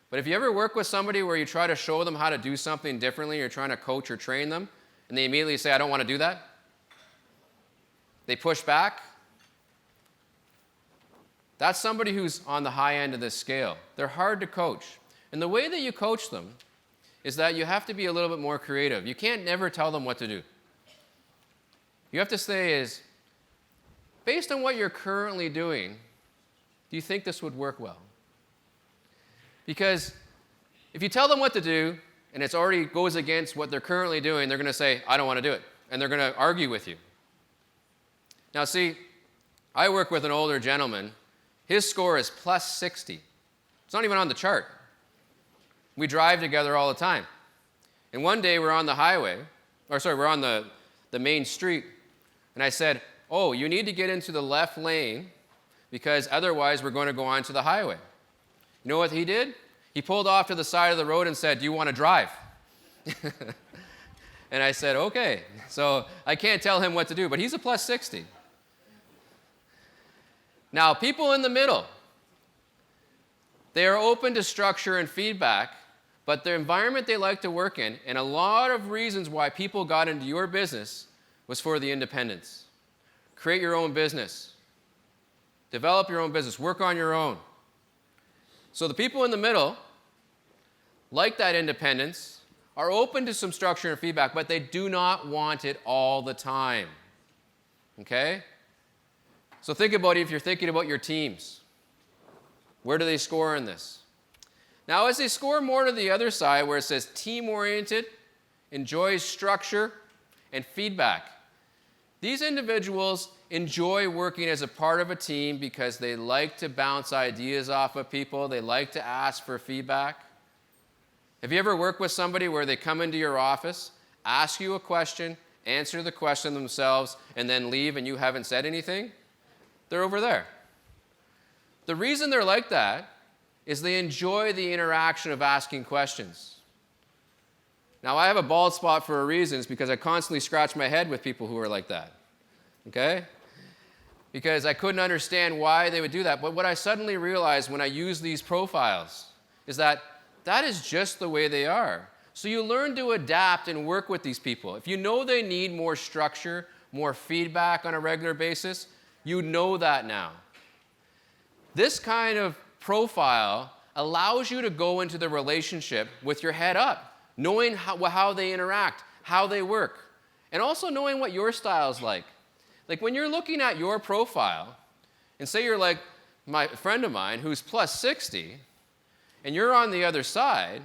S1: But if you ever work with somebody where you try to show them how to do something differently, you're trying to coach or train them, and they immediately say, I don't want to do that, they push back, that's somebody who's on the high end of this scale. They're hard to coach. And the way that you coach them is that you have to be a little bit more creative. You can't never tell them what to do. You have to say is, based on what you're currently doing, do you think this would work well? Because if you tell them what to do, and it already goes against what they're currently doing, they're going to say, I don't want to do it. And they're going to argue with you. Now see, I work with an older gentleman. His score is plus 60. It's not even on the chart. We drive together all the time. And one day we're on the highway, we're on the main street. And I said, oh, you need to get into the left lane because otherwise we're going to go onto the highway. You know what he did? He pulled off to the side of the road and said, do you want to drive? And I said, okay. So I can't tell him what to do, but he's a plus 60. Now, people in the middle, they are open to structure and feedback, but the environment they like to work in, and a lot of reasons why people got into your business was for the independence. Create your own business. Develop your own business. Work on your own. So the people in the middle, like that independence, are open to some structure and feedback, but they do not want it all the time. Okay? So think about it if you're thinking about your teams. Where do they score in this? Now, as they score more to the other side, where it says team-oriented, enjoys structure and feedback, these individuals enjoy working as a part of a team because they like to bounce ideas off of people. They like to ask for feedback. Have you ever worked with somebody where they come into your office, ask you a question, answer the question themselves, and then leave and you haven't said anything? They're over there. The reason they're like that is they enjoy the interaction of asking questions. Now, I have a bald spot for a reason. It's because I constantly scratch my head with people who are like that, okay? Because I couldn't understand why they would do that. But what I suddenly realized when I use these profiles is that that is just the way they are. So you learn to adapt and work with these people. If you know they need more structure, more feedback on a regular basis, you know that now. This kind of profile allows you to go into the relationship with your head up, knowing how they interact, how they work, and also knowing what your style's like. Like when you're looking at your profile, and say you're like my friend of mine who's plus 60, and you're on the other side,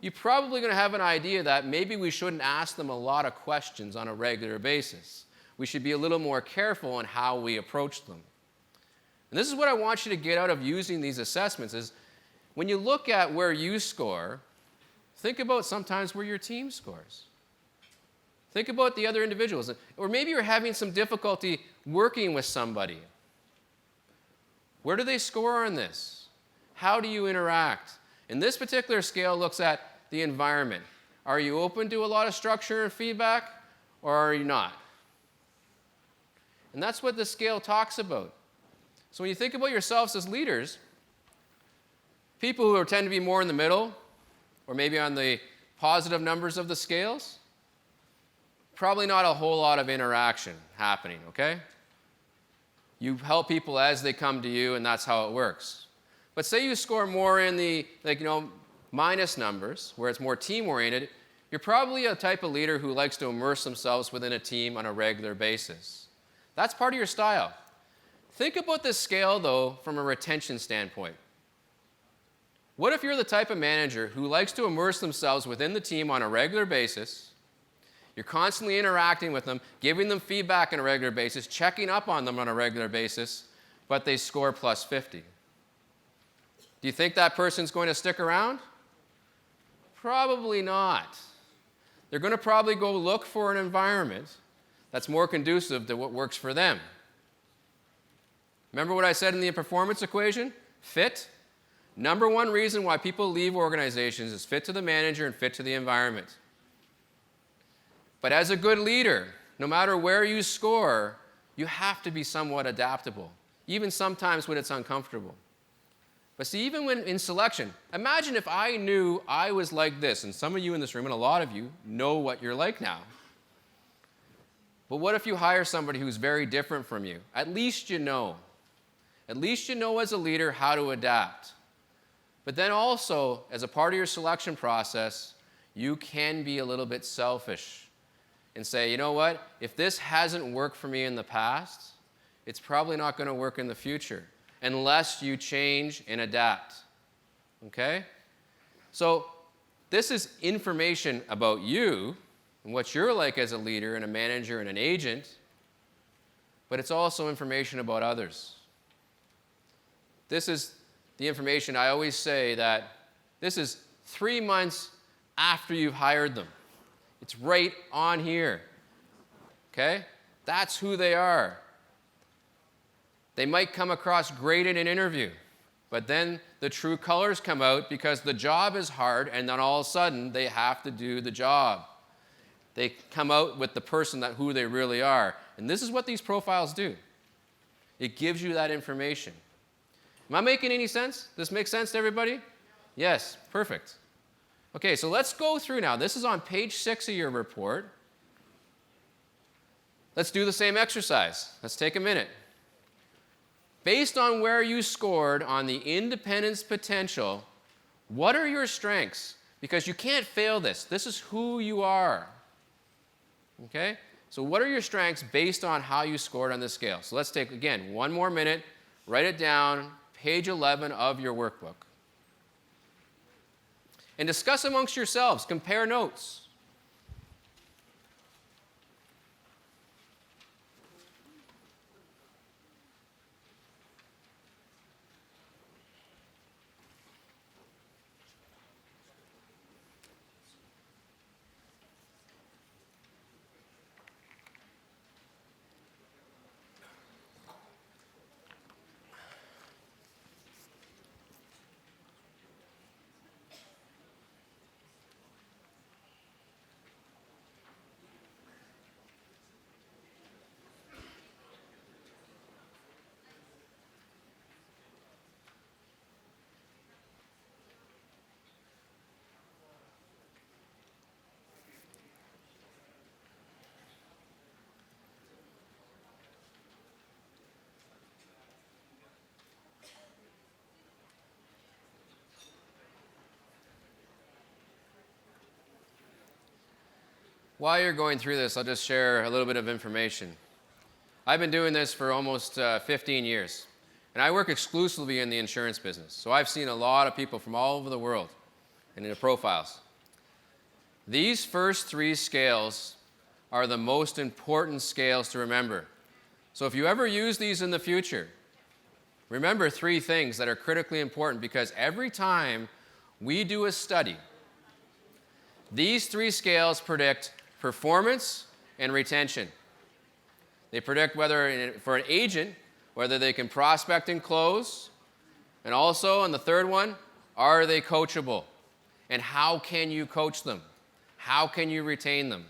S1: you're probably going to have an idea that maybe we shouldn't ask them a lot of questions on a regular basis. We should be a little more careful in how we approach them. And this is what I want you to get out of using these assessments is when you look at where you score, think about sometimes where your team scores. Think about the other individuals. Or maybe you're having some difficulty working with somebody. Where do they score on this? How do you interact? And this particular scale looks at the environment. Are you open to a lot of structure and feedback, or are you not? And that's what the scale talks about. So when you think about yourselves as leaders, people who tend to be more in the middle, or maybe on the positive numbers of the scales, probably not a whole lot of interaction happening, okay? You help people as they come to you, and that's how it works. But say you score more in the minus numbers, where it's more team-oriented, you're probably a type of leader who likes to immerse themselves within a team on a regular basis. That's part of your style. Think about this scale, though, from a retention standpoint. What if you're the type of manager who likes to immerse themselves within the team on a regular basis? You're constantly interacting with them, giving them feedback on a regular basis, checking up on them on a regular basis, but they score plus 50. Do you think that person's going to stick around? Probably not. They're going to probably go look for an environment that's more conducive to what works for them. Remember what I said in the performance equation? Fit. Number one reason why people leave organizations is fit to the manager and fit to the environment. But as a good leader, no matter where you score, you have to be somewhat adaptable, even sometimes when it's uncomfortable. But see, even when in selection, imagine if I knew I was like this, and some of you in this room, and a lot of you, know what you're like now. But what if you hire somebody who's very different from you? At least you know. At least you know as a leader how to adapt. But then also, as a part of your selection process, you can be a little bit selfish and say, you know what, if this hasn't worked for me in the past, it's probably not going to work in the future unless you change and adapt. Okay? So this is information about you and what you're like as a leader and a manager and an agent, but it's also information about others. This is the information I always say that this is 3 months after you've hired them. It's right on here. Okay? That's who they are. They might come across great in an interview, but then the true colors come out because the job is hard, and then all of a sudden they have to do the job. They come out with the person who they really are. And this is what these profiles do. It gives you that information. Am I making any sense? This makes sense to everybody? Yes, perfect. Okay, so let's go through now. This is on page 6 of your report. Let's do the same exercise. Let's take a minute. Based on where you scored on the independence potential, what are your strengths? Because you can't fail this. This is who you are. Okay? So what are your strengths based on how you scored on this scale? So let's take, again, 1 more minute. Write it down, page 11 of your workbook. And discuss amongst yourselves. Compare notes. While you're going through this, I'll just share a little bit of information. I've been doing this for almost 15 years, and I work exclusively in the insurance business. So I've seen a lot of people from all over the world and in the profiles. These first 3 scales are the most important scales to remember. So if you ever use these in the future, remember 3 things that are critically important, because every time we do a study, these 3 scales predict performance and retention. They predict whether, for an agent, whether they can prospect and close, and also, on the third one, are they coachable? And how can you coach them? How can you retain them?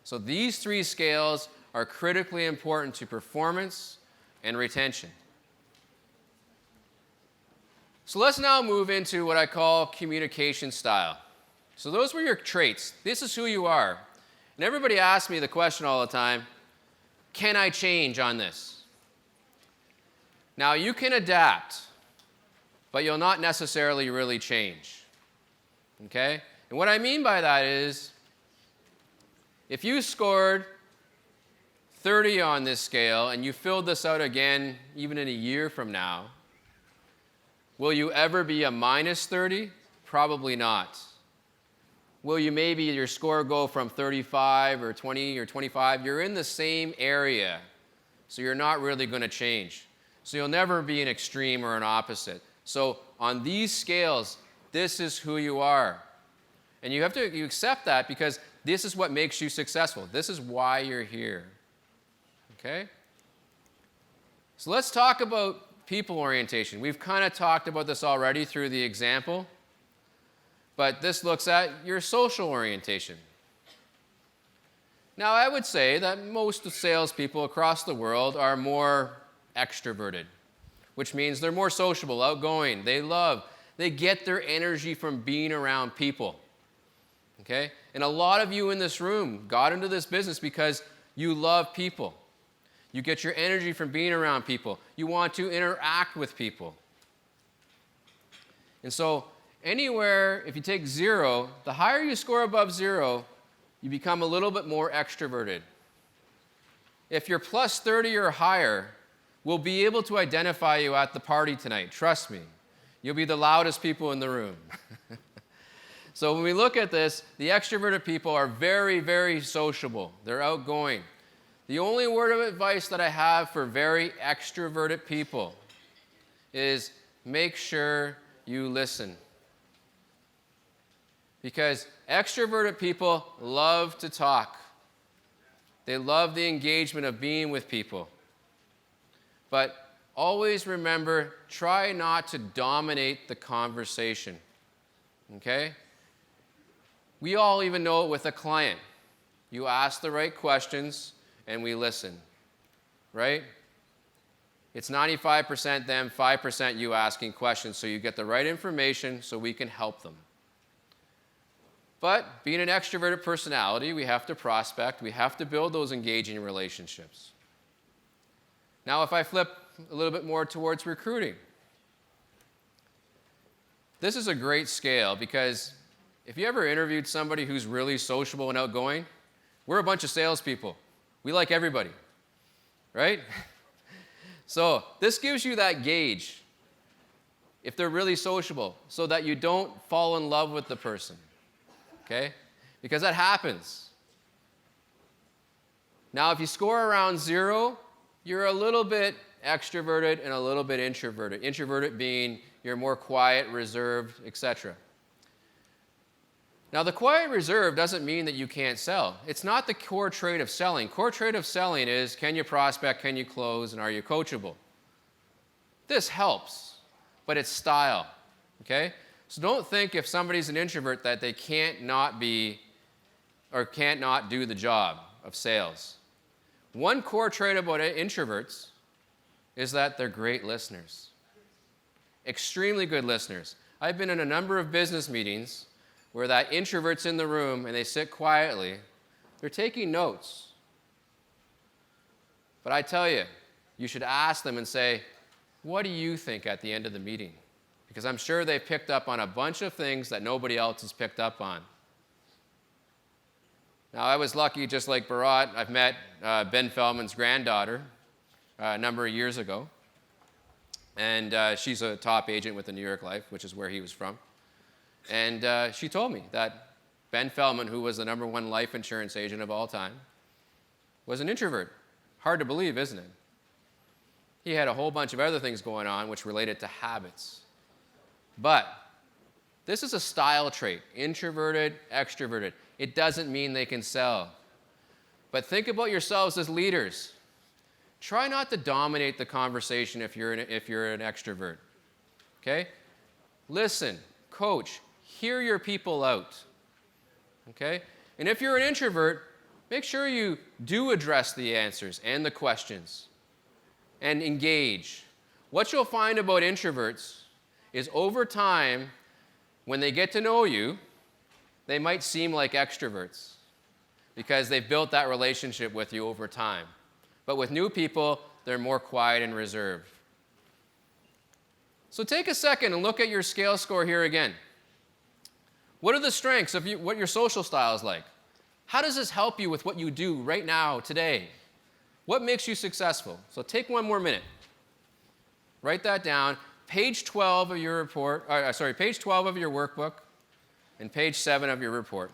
S1: So these 3 scales are critically important to performance and retention. So let's now move into what I call communication style. So those were your traits. This is who you are. And everybody asks me the question all the time, can I change on this? Now, you can adapt, but you'll not necessarily really change. Okay? And what I mean by that is, if you scored 30 on this scale and you filled this out again even in a year from now, will you ever be a minus 30? Probably not. Will you maybe your score go from 35 or 20 or 25? You're in the same area, so you're not really going to change. So you'll never be an extreme or an opposite. So on these scales, this is who you are. And you accept that because this is what makes you successful. This is why you're here. Okay? So let's talk about people orientation. We've kind of talked about this already through the example, but this looks at your social orientation. Now, I would say that most salespeople across the world are more extroverted, which means they're more sociable, outgoing. They get their energy from being around people. Okay? And a lot of you in this room got into this business because you love people. You get your energy from being around people. You want to interact with people. And so anywhere, if you take 0, the higher you score above 0, you become a little bit more extroverted. If you're plus 30 or higher, we'll be able to identify you at the party tonight. Trust me. You'll be the loudest people in the room. So when we look at this, the extroverted people are very, very sociable. They're outgoing. The only word of advice that I have for very extroverted people is make sure you listen. Because extroverted people love to talk. They love the engagement of being with people. But always remember, try not to dominate the conversation. Okay? We all even know it with a client. You ask the right questions, and we listen. Right? It's 95% them, 5% you asking questions, so you get the right information so we can help them. But being an extroverted personality, we have to prospect. We have to build those engaging relationships. Now, if I flip a little bit more towards recruiting, this is a great scale because if you ever interviewed somebody who's really sociable and outgoing, we're a bunch of salespeople. We like everybody, right? So this gives you that gauge if they're really sociable so that you don't fall in love with the person, okay? Because that happens. Now, if you score around 0, you're a little bit extroverted and a little bit introverted. Introverted being you're more quiet, reserved, etc. Now, the quiet reserve doesn't mean that you can't sell. It's not the core trait of selling. Core trait of selling is can you prospect, can you close, and are you coachable? This helps, but it's style, okay? So don't think if somebody's an introvert that they can't not be or can't not do the job of sales. One core trait about introverts is that they're great listeners. Extremely good listeners. I've been in a number of business meetings where that introvert's in the room and they sit quietly, they're taking notes. But I tell you, you should ask them and say, what do you think at the end of the meeting? Because I'm sure they've picked up on a bunch of things that nobody else has picked up on. Now, I was lucky, just like Bharat, I've met Ben Feldman's granddaughter a number of years ago. And she's a top agent with the New York Life, which is where he was from. And she told me that Ben Feldman, who was the #1 life insurance agent of all time, was an introvert. Hard to believe, isn't it? He had a whole bunch of other things going on which related to habits. But this is a style trait, introverted, extroverted. It doesn't mean they can sell. But think about yourselves as leaders. Try not to dominate the conversation if you're an extrovert. Okay? Listen, coach, hear your people out. Okay? And if you're an introvert, make sure you do address the answers and the questions and engage. What you'll find about introverts is over time, when they get to know you, they might seem like extroverts because they've built that relationship with you over time. But with new people, they're more quiet and reserved. So take a second and look at your scale score here again. What are the strengths of what your social style is like? How does this help you with what you do right now, today? What makes you successful? So take one more minute. Write that down. Page 12 of your report, page 12 of your workbook and page 7 of your report.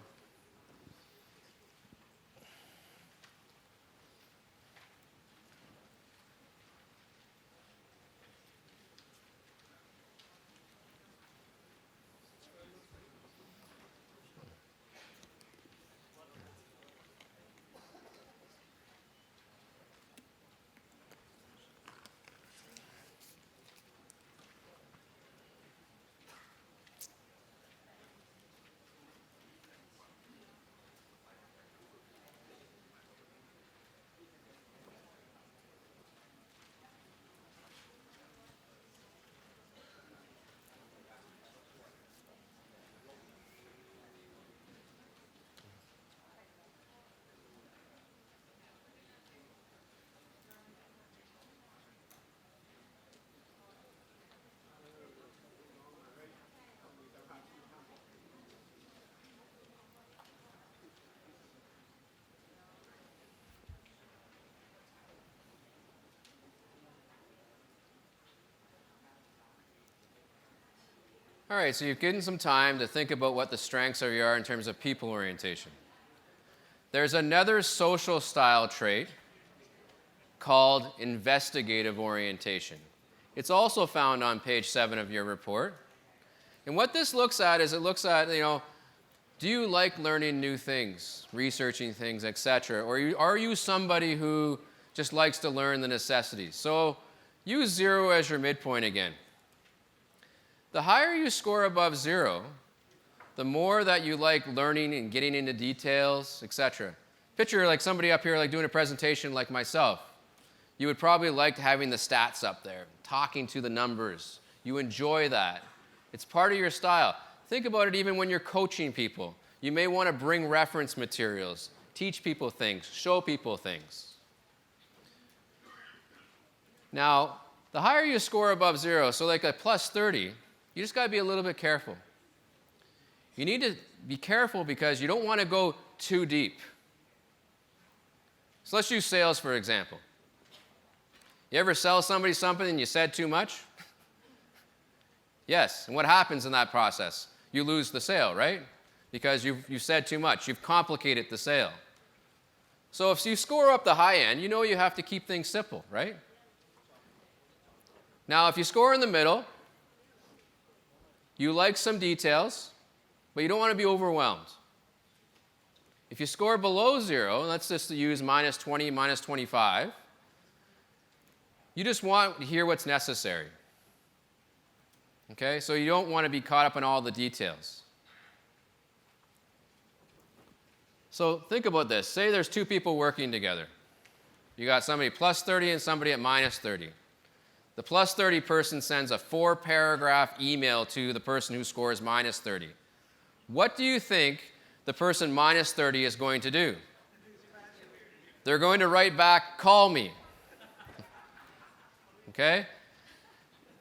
S1: All right, so you've given some time to think about what the strengths of you are in terms of people orientation. There's another social style trait called investigative orientation. It's also found on page 7 of your report. And what this looks at is do you like learning new things, researching things, etc.? Or are you somebody who just likes to learn the necessities? So use 0 as your midpoint again. The higher you score above 0, the more that you like learning and getting into details, etc. Picture like somebody up here like doing a presentation like myself. You would probably like having the stats up there, talking to the numbers. You enjoy that. It's part of your style. Think about it even when you're coaching people. You may want to bring reference materials, teach people things, show people things. Now, the higher you score above 0, so like a plus 30, you just got to be a little bit careful. You need to be careful because you don't want to go too deep. So let's use sales, for example. You ever sell somebody something and you said too much? Yes. And what happens in that process? You lose the sale, right? Because you said too much. You've complicated the sale. So if you score up the high end, you know you have to keep things simple, right? Now, if you score in the middle, you like some details, but you don't want to be overwhelmed. If you score below 0, let's just use minus 20, minus 25, you just want to hear what's necessary. Okay? So you don't want to be caught up in all the details. So think about this. Say there's 2 people working together. You got somebody plus 30 and somebody at minus 30. The plus 30 person sends a 4-paragraph email to the person who scores minus 30. What do you think the person minus 30 is going to do? They're going to write back, call me. Okay?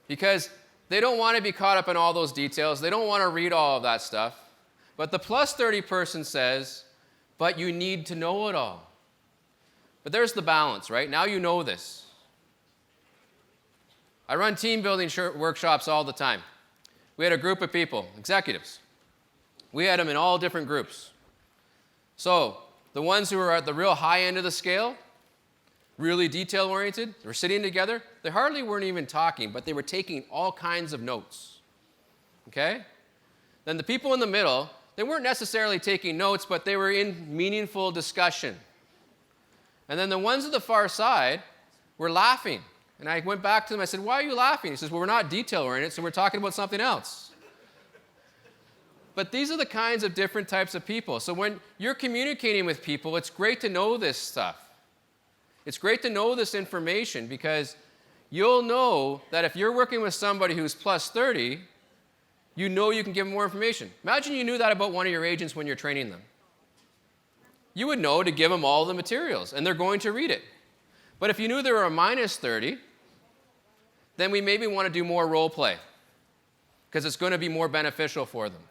S1: Because they don't want to be caught up in all those details. They don't want to read all of that stuff. But the plus 30 person says, but you need to know it all. But there's the balance, right? Now you know this. I run team building workshops all the time. We had a group of people, executives. We had them in all different groups. So the ones who were at the real high end of the scale, really detail-oriented, they were sitting together. They hardly weren't even talking, but they were taking all kinds of notes. Okay? Then the people in the middle, they weren't necessarily taking notes, but they were in meaningful discussion. And then the ones at the far side were laughing. And I went back to them, I said, why are you laughing? He says, well, we're not detail-oriented, so we're talking about something else. But these are the kinds of different types of people. So when you're communicating with people, it's great to know this stuff. It's great to know this information because you'll know that if you're working with somebody who's plus 30, you know you can give them more information. Imagine you knew that about one of your agents when you're training them. you would know to give them all the materials, and they're going to read it. But if you knew they were a minus 30, then we maybe want to do more role play because it's going to be more beneficial for them.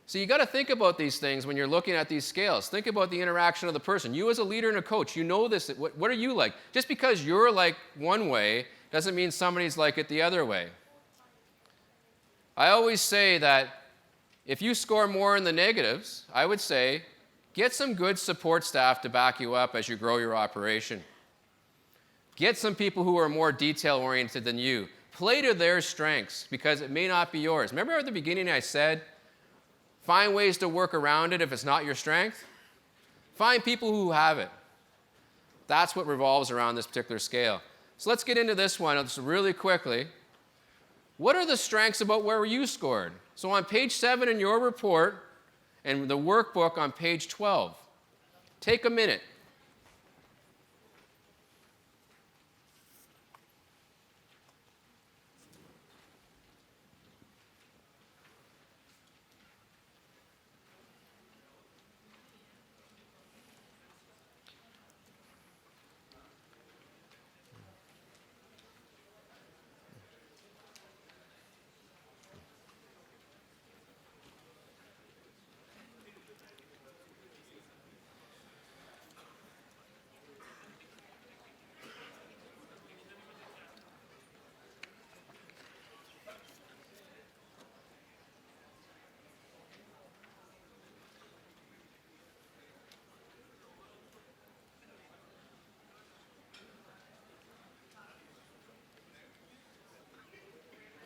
S1: So you got to think about these things when you're looking at these scales. Think about the interaction of the person. You as a leader and a coach, you know this. What are you like? Just because you're like one way doesn't mean somebody's like it the other way. I always say that if you score more in the negatives, I would say get some good support staff to back you up as you grow your operation. Get some people who are more detail-oriented than you. Play to their strengths because it may not be yours. Remember at the beginning I said, find ways to work around it if it's not your strength? Find people who have it. That's what revolves around this particular scale. So let's get into this one just really quickly. What are the strengths about where you scored? So on page 7 in your report and the workbook on page 12, take a minute.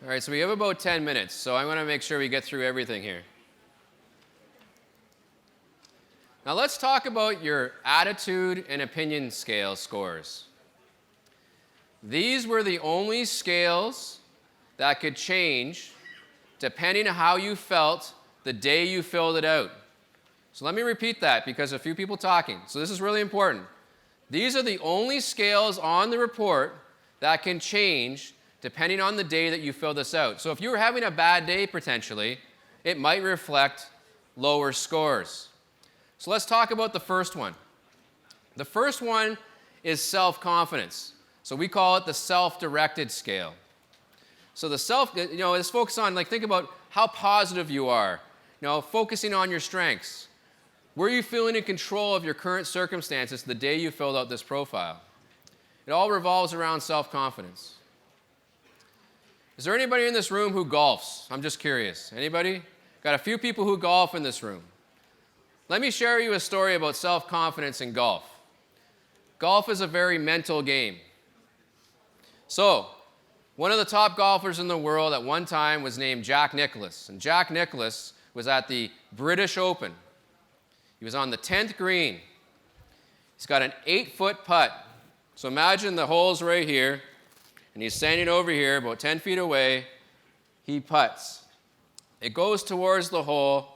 S1: All right, so we have about 10 minutes, so I want to make sure we get through everything here. Now let's talk about your attitude and opinion scale scores. These were the only scales that could change depending on how you felt the day you filled it out. So let me repeat that because a few people talking. So this is really important. These are the only scales on the report that can change depending on the day that you fill this out. So if you were having a bad day potentially, it might reflect lower scores. So let's talk about the first one. The first one is self-confidence. So we call it the self-directed scale. So the let's focus on, think about how positive you are. Focusing on your strengths. Were you feeling in control of your current circumstances the day you filled out this profile? It all revolves around self-confidence. Is there anybody in this room who golfs? I'm just curious. Anybody? Got a few people who golf in this room. Let me share you a story about self-confidence in golf. Golf is a very mental game. So, one of the top golfers in the world at one time was named Jack Nicklaus. And Jack Nicklaus was at the British Open. He was on the 10th green. He's got an 8-foot putt. So imagine the hole's right here. And he's standing over here, about 10 feet away. He putts. It goes towards the hole,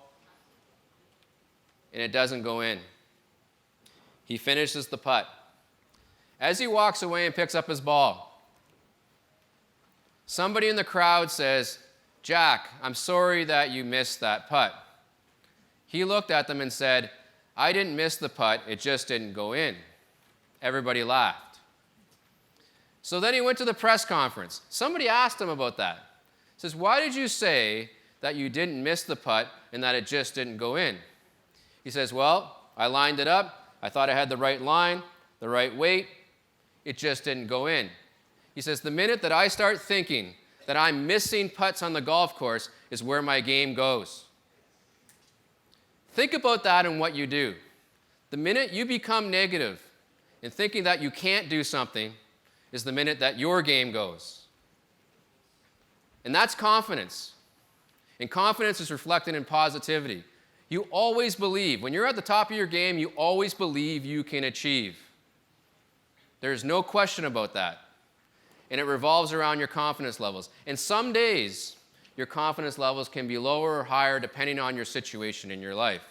S1: and it doesn't go in. He finishes the putt. As he walks away and picks up his ball, somebody in the crowd says, "Jack, I'm sorry that you missed that putt." He looked at them and said, "I didn't miss the putt, it just didn't go in." Everybody laughed. So then he went to the press conference. Somebody asked him about that. He says, "Why did you say that you didn't miss the putt and that it just didn't go in?" He says, "Well, I lined it up. I thought I had the right line, the right weight. It just didn't go in." He says, "The minute that I start thinking that I'm missing putts on the golf course is where my game goes." Think about that in what you do. The minute you become negative in thinking that you can't do something is the minute that your game goes. And that's confidence. And confidence is reflected in positivity. You always believe. When you're at the top of your game, you always believe you can achieve. There's no question about that. And it revolves around your confidence levels. And some days, your confidence levels can be lower or higher depending on your situation in your life.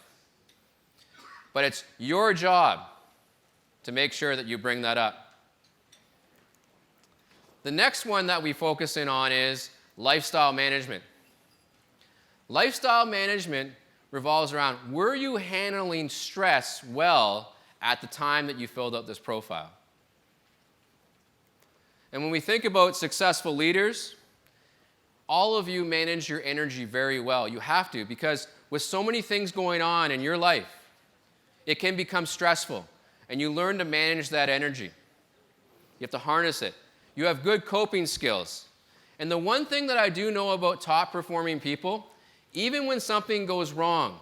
S1: But it's your job to make sure that you bring that up. The next one that we focus in on is lifestyle management. Lifestyle management revolves around, were you handling stress well at the time that you filled out this profile? And when we think about successful leaders, all of you manage your energy very well. You have to, because with so many things going on in your life, it can become stressful, and you learn to manage that energy. You have to harness it. You have good coping skills. And the one thing that I do know about top-performing people, even when something goes wrong,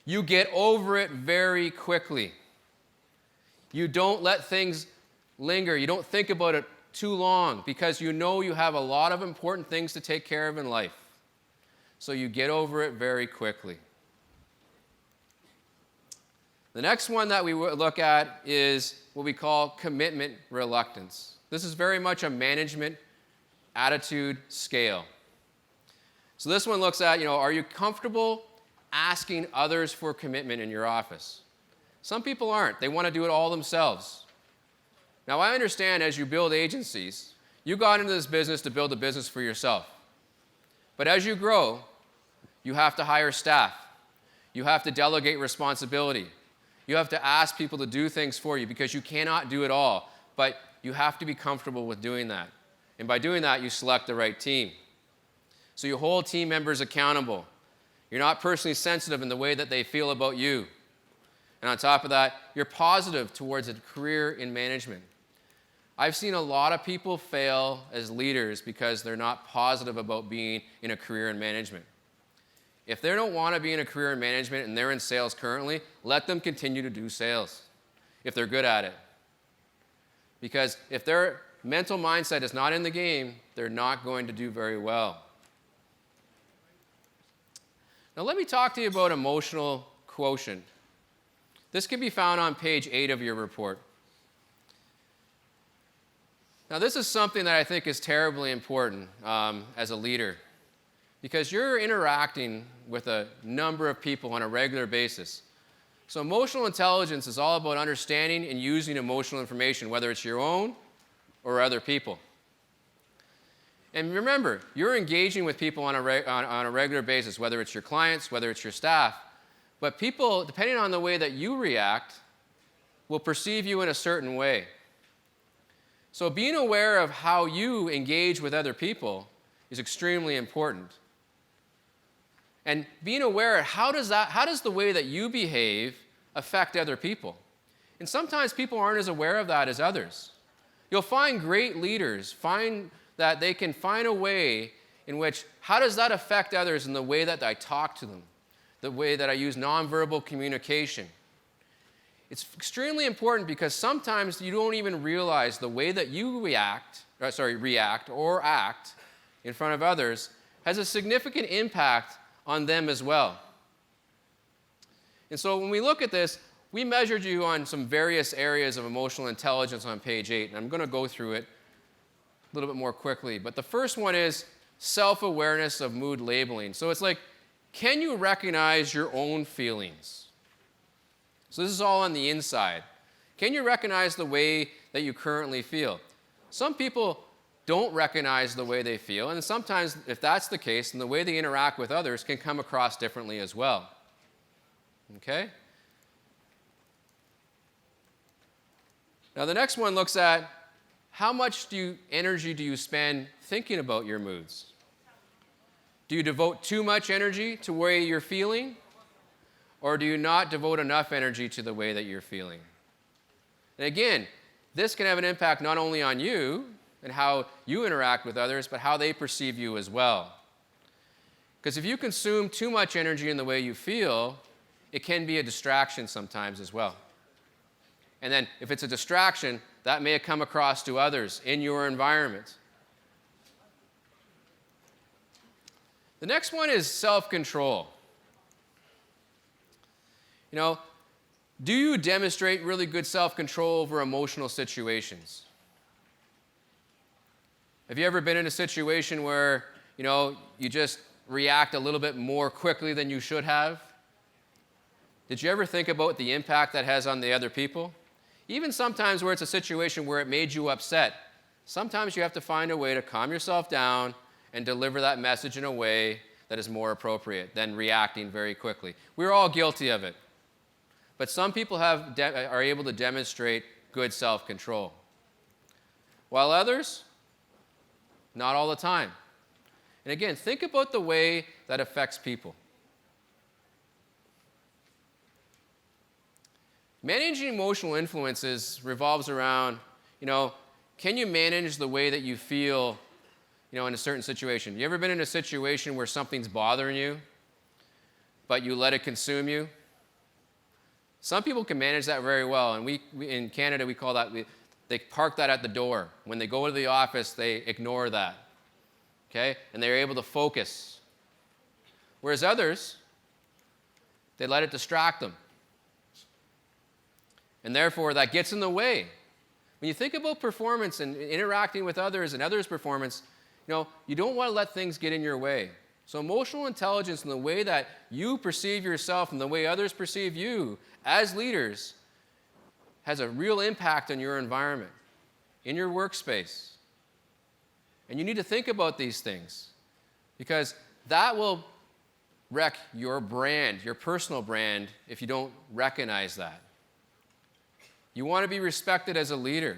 S1: you get over it very quickly. You don't let things linger. You don't think about it too long because you know you have a lot of important things to take care of in life. So you get over it very quickly. The next one that we look at is what we call commitment reluctance. This is very much a management attitude scale. So this one looks at, are you comfortable asking others for commitment in your office? Some people aren't. They want to do it all themselves. Now, I understand as you build agencies, you got into this business to build a business for yourself. But as you grow, you have to hire staff. You have to delegate responsibility. You have to ask people to do things for you because you cannot do it all. But you have to be comfortable with doing that. And by doing that, you select the right team. So you hold team members accountable. You're not personally sensitive in the way that they feel about you. And on top of that, you're positive towards a career in management. I've seen a lot of people fail as leaders because they're not positive about being in a career in management. If they don't want to be in a career in management and they're in sales currently, let them continue to do sales if they're good at it. Because if their mental mindset is not in the game, they're not going to do very well. Now let me talk to you about emotional quotient. This can be found on page 8 of your report. Now, this is something that I think is terribly important as a leader because you're interacting with a number of people on a regular basis. So emotional intelligence is all about understanding and using emotional information, whether it's your own or other people. And remember, you're engaging with people on a regular basis, whether it's your clients, whether it's your staff. But people, depending on the way that you react, will perceive you in a certain way. So being aware of how you engage with other people is extremely important. And being aware of how does the way that you behave affect other people? And sometimes people aren't as aware of that as others. You'll find great leaders find that they can find a way in which, how does that affect others in the way that I talk to them, the way that I use nonverbal communication? It's extremely important because sometimes you don't even realize the way that you react or act in front of others has a significant impact on them as well. And so when we look at this, we measured you on some various areas of emotional intelligence on page 8, and I'm going to go through it a little bit more quickly. But the first one is self-awareness of mood labeling. So it's like, can you recognize your own feelings? So this is all on the inside. Can you recognize the way that you currently feel? Some people don't recognize the way they feel, and sometimes if that's the case, then the way they interact with others can come across differently as well. Okay? Now the next one looks at how much energy do you spend thinking about your moods? Do you devote too much energy to the way you're feeling? Or do you not devote enough energy to the way that you're feeling? And again, this can have an impact not only on you and how you interact with others, but how they perceive you as well. Because if you consume too much energy in the way you feel, it can be a distraction sometimes as well. And then if it's a distraction, that may come across to others in your environment. The next one is self-control. Do you demonstrate really good self-control over emotional situations? Have you ever been in a situation where, you just react a little bit more quickly than you should have? Did you ever think about the impact that has on the other people? Even sometimes where it's a situation where it made you upset, sometimes you have to find a way to calm yourself down and deliver that message in a way that is more appropriate than reacting very quickly. We're all guilty of it. But some people are able to demonstrate good self-control, while others, not all the time. And again, think about the way that affects people. Managing emotional influences revolves around, can you manage the way that you feel, in a certain situation? You ever been in a situation where something's bothering you, but you let it consume you? Some people can manage that very well, and we in Canada, we call that, they park that at the door. When they go to the office, they ignore that, okay? And they're able to focus. Whereas others, they let it distract them. And therefore, that gets in the way. When you think about performance and interacting with others and others' performance, you don't want to let things get in your way. So emotional intelligence and the way that you perceive yourself and the way others perceive you as leaders has a real impact on your environment, in your workspace. And you need to think about these things because that will wreck your brand, your personal brand, if you don't recognize that. You want to be respected as a leader.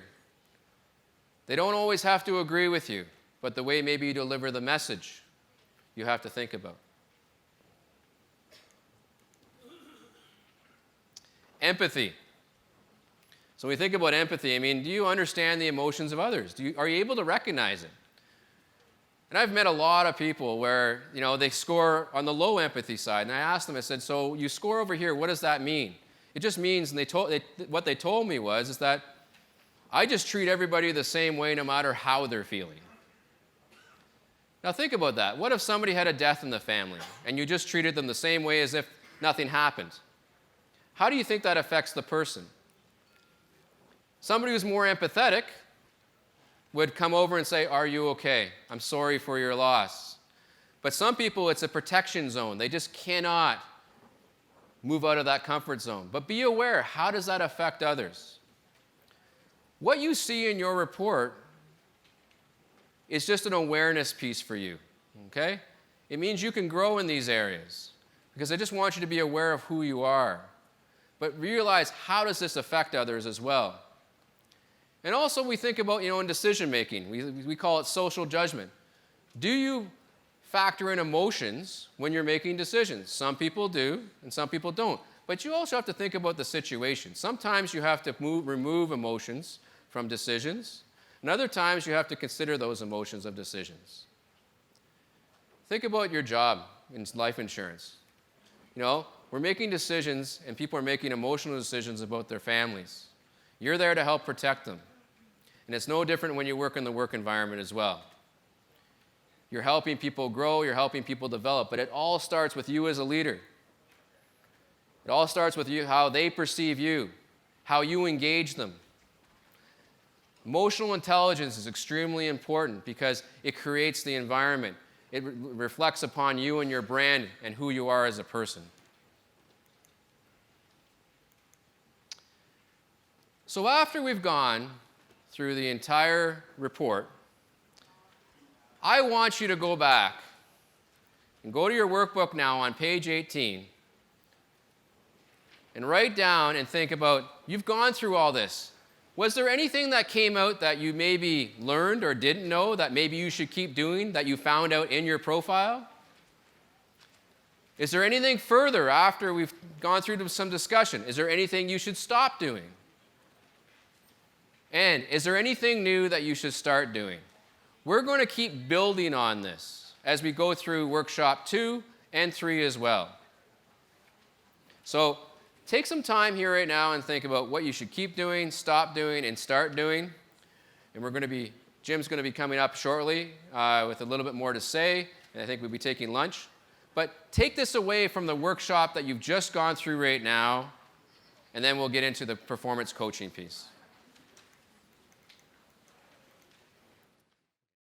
S1: They don't always have to agree with you, but the way maybe you deliver the message, you have to think about. Empathy. So when we think about empathy, do you understand the emotions of others? Are you able to recognize it? And I've met a lot of people where, they score on the low empathy side. And I asked them, I said, so you score over here, what does that mean? It just means, and what they told me is that I just treat everybody the same way no matter how they're feeling. Now think about that. What if somebody had a death in the family and you just treated them the same way as if nothing happened? How do you think that affects the person? Somebody who's more empathetic would come over and say, are you okay? I'm sorry for your loss. But some people, it's a protection zone. They just cannot move out of that comfort zone. But be aware, how does that affect others? What you see in your report is just an awareness piece for you, okay? It means you can grow in these areas because I just want you to be aware of who you are. But realize, how does this affect others as well? And also we think about, in decision making, we call it social judgment. Do you factor in emotions when you're making decisions? Some people do, and some people don't. But you also have to think about the situation. Sometimes you have to remove emotions from decisions, and other times you have to consider those emotions of decisions. Think about your job in life insurance. We're making decisions, and people are making emotional decisions about their families. You're there to help protect them. And it's no different when you work in the work environment as well. You're helping people grow, you're helping people develop, but it all starts with you as a leader. It all starts with you, how they perceive you, how you engage them. Emotional intelligence is extremely important because it creates the environment. It reflects upon you and your brand and who you are as a person. So after we've gone through the entire report, I want you to go back and go to your workbook now on page 18 and write down and think about, you've gone through all this. Was there anything that came out that you maybe learned or didn't know that maybe you should keep doing that you found out in your profile? Is there anything further after we've gone through some discussion? Is there anything you should stop doing? And is there anything new that you should start doing? We're going to keep building on this as we go through workshop 2 and 3 as well. So take some time here right now and think about what you should keep doing, stop doing, and start doing. And Jim's going to be coming up shortly with a little bit more to say, and I think we'll be taking lunch. But take this away from the workshop that you've just gone through right now, and then we'll get into the performance coaching piece.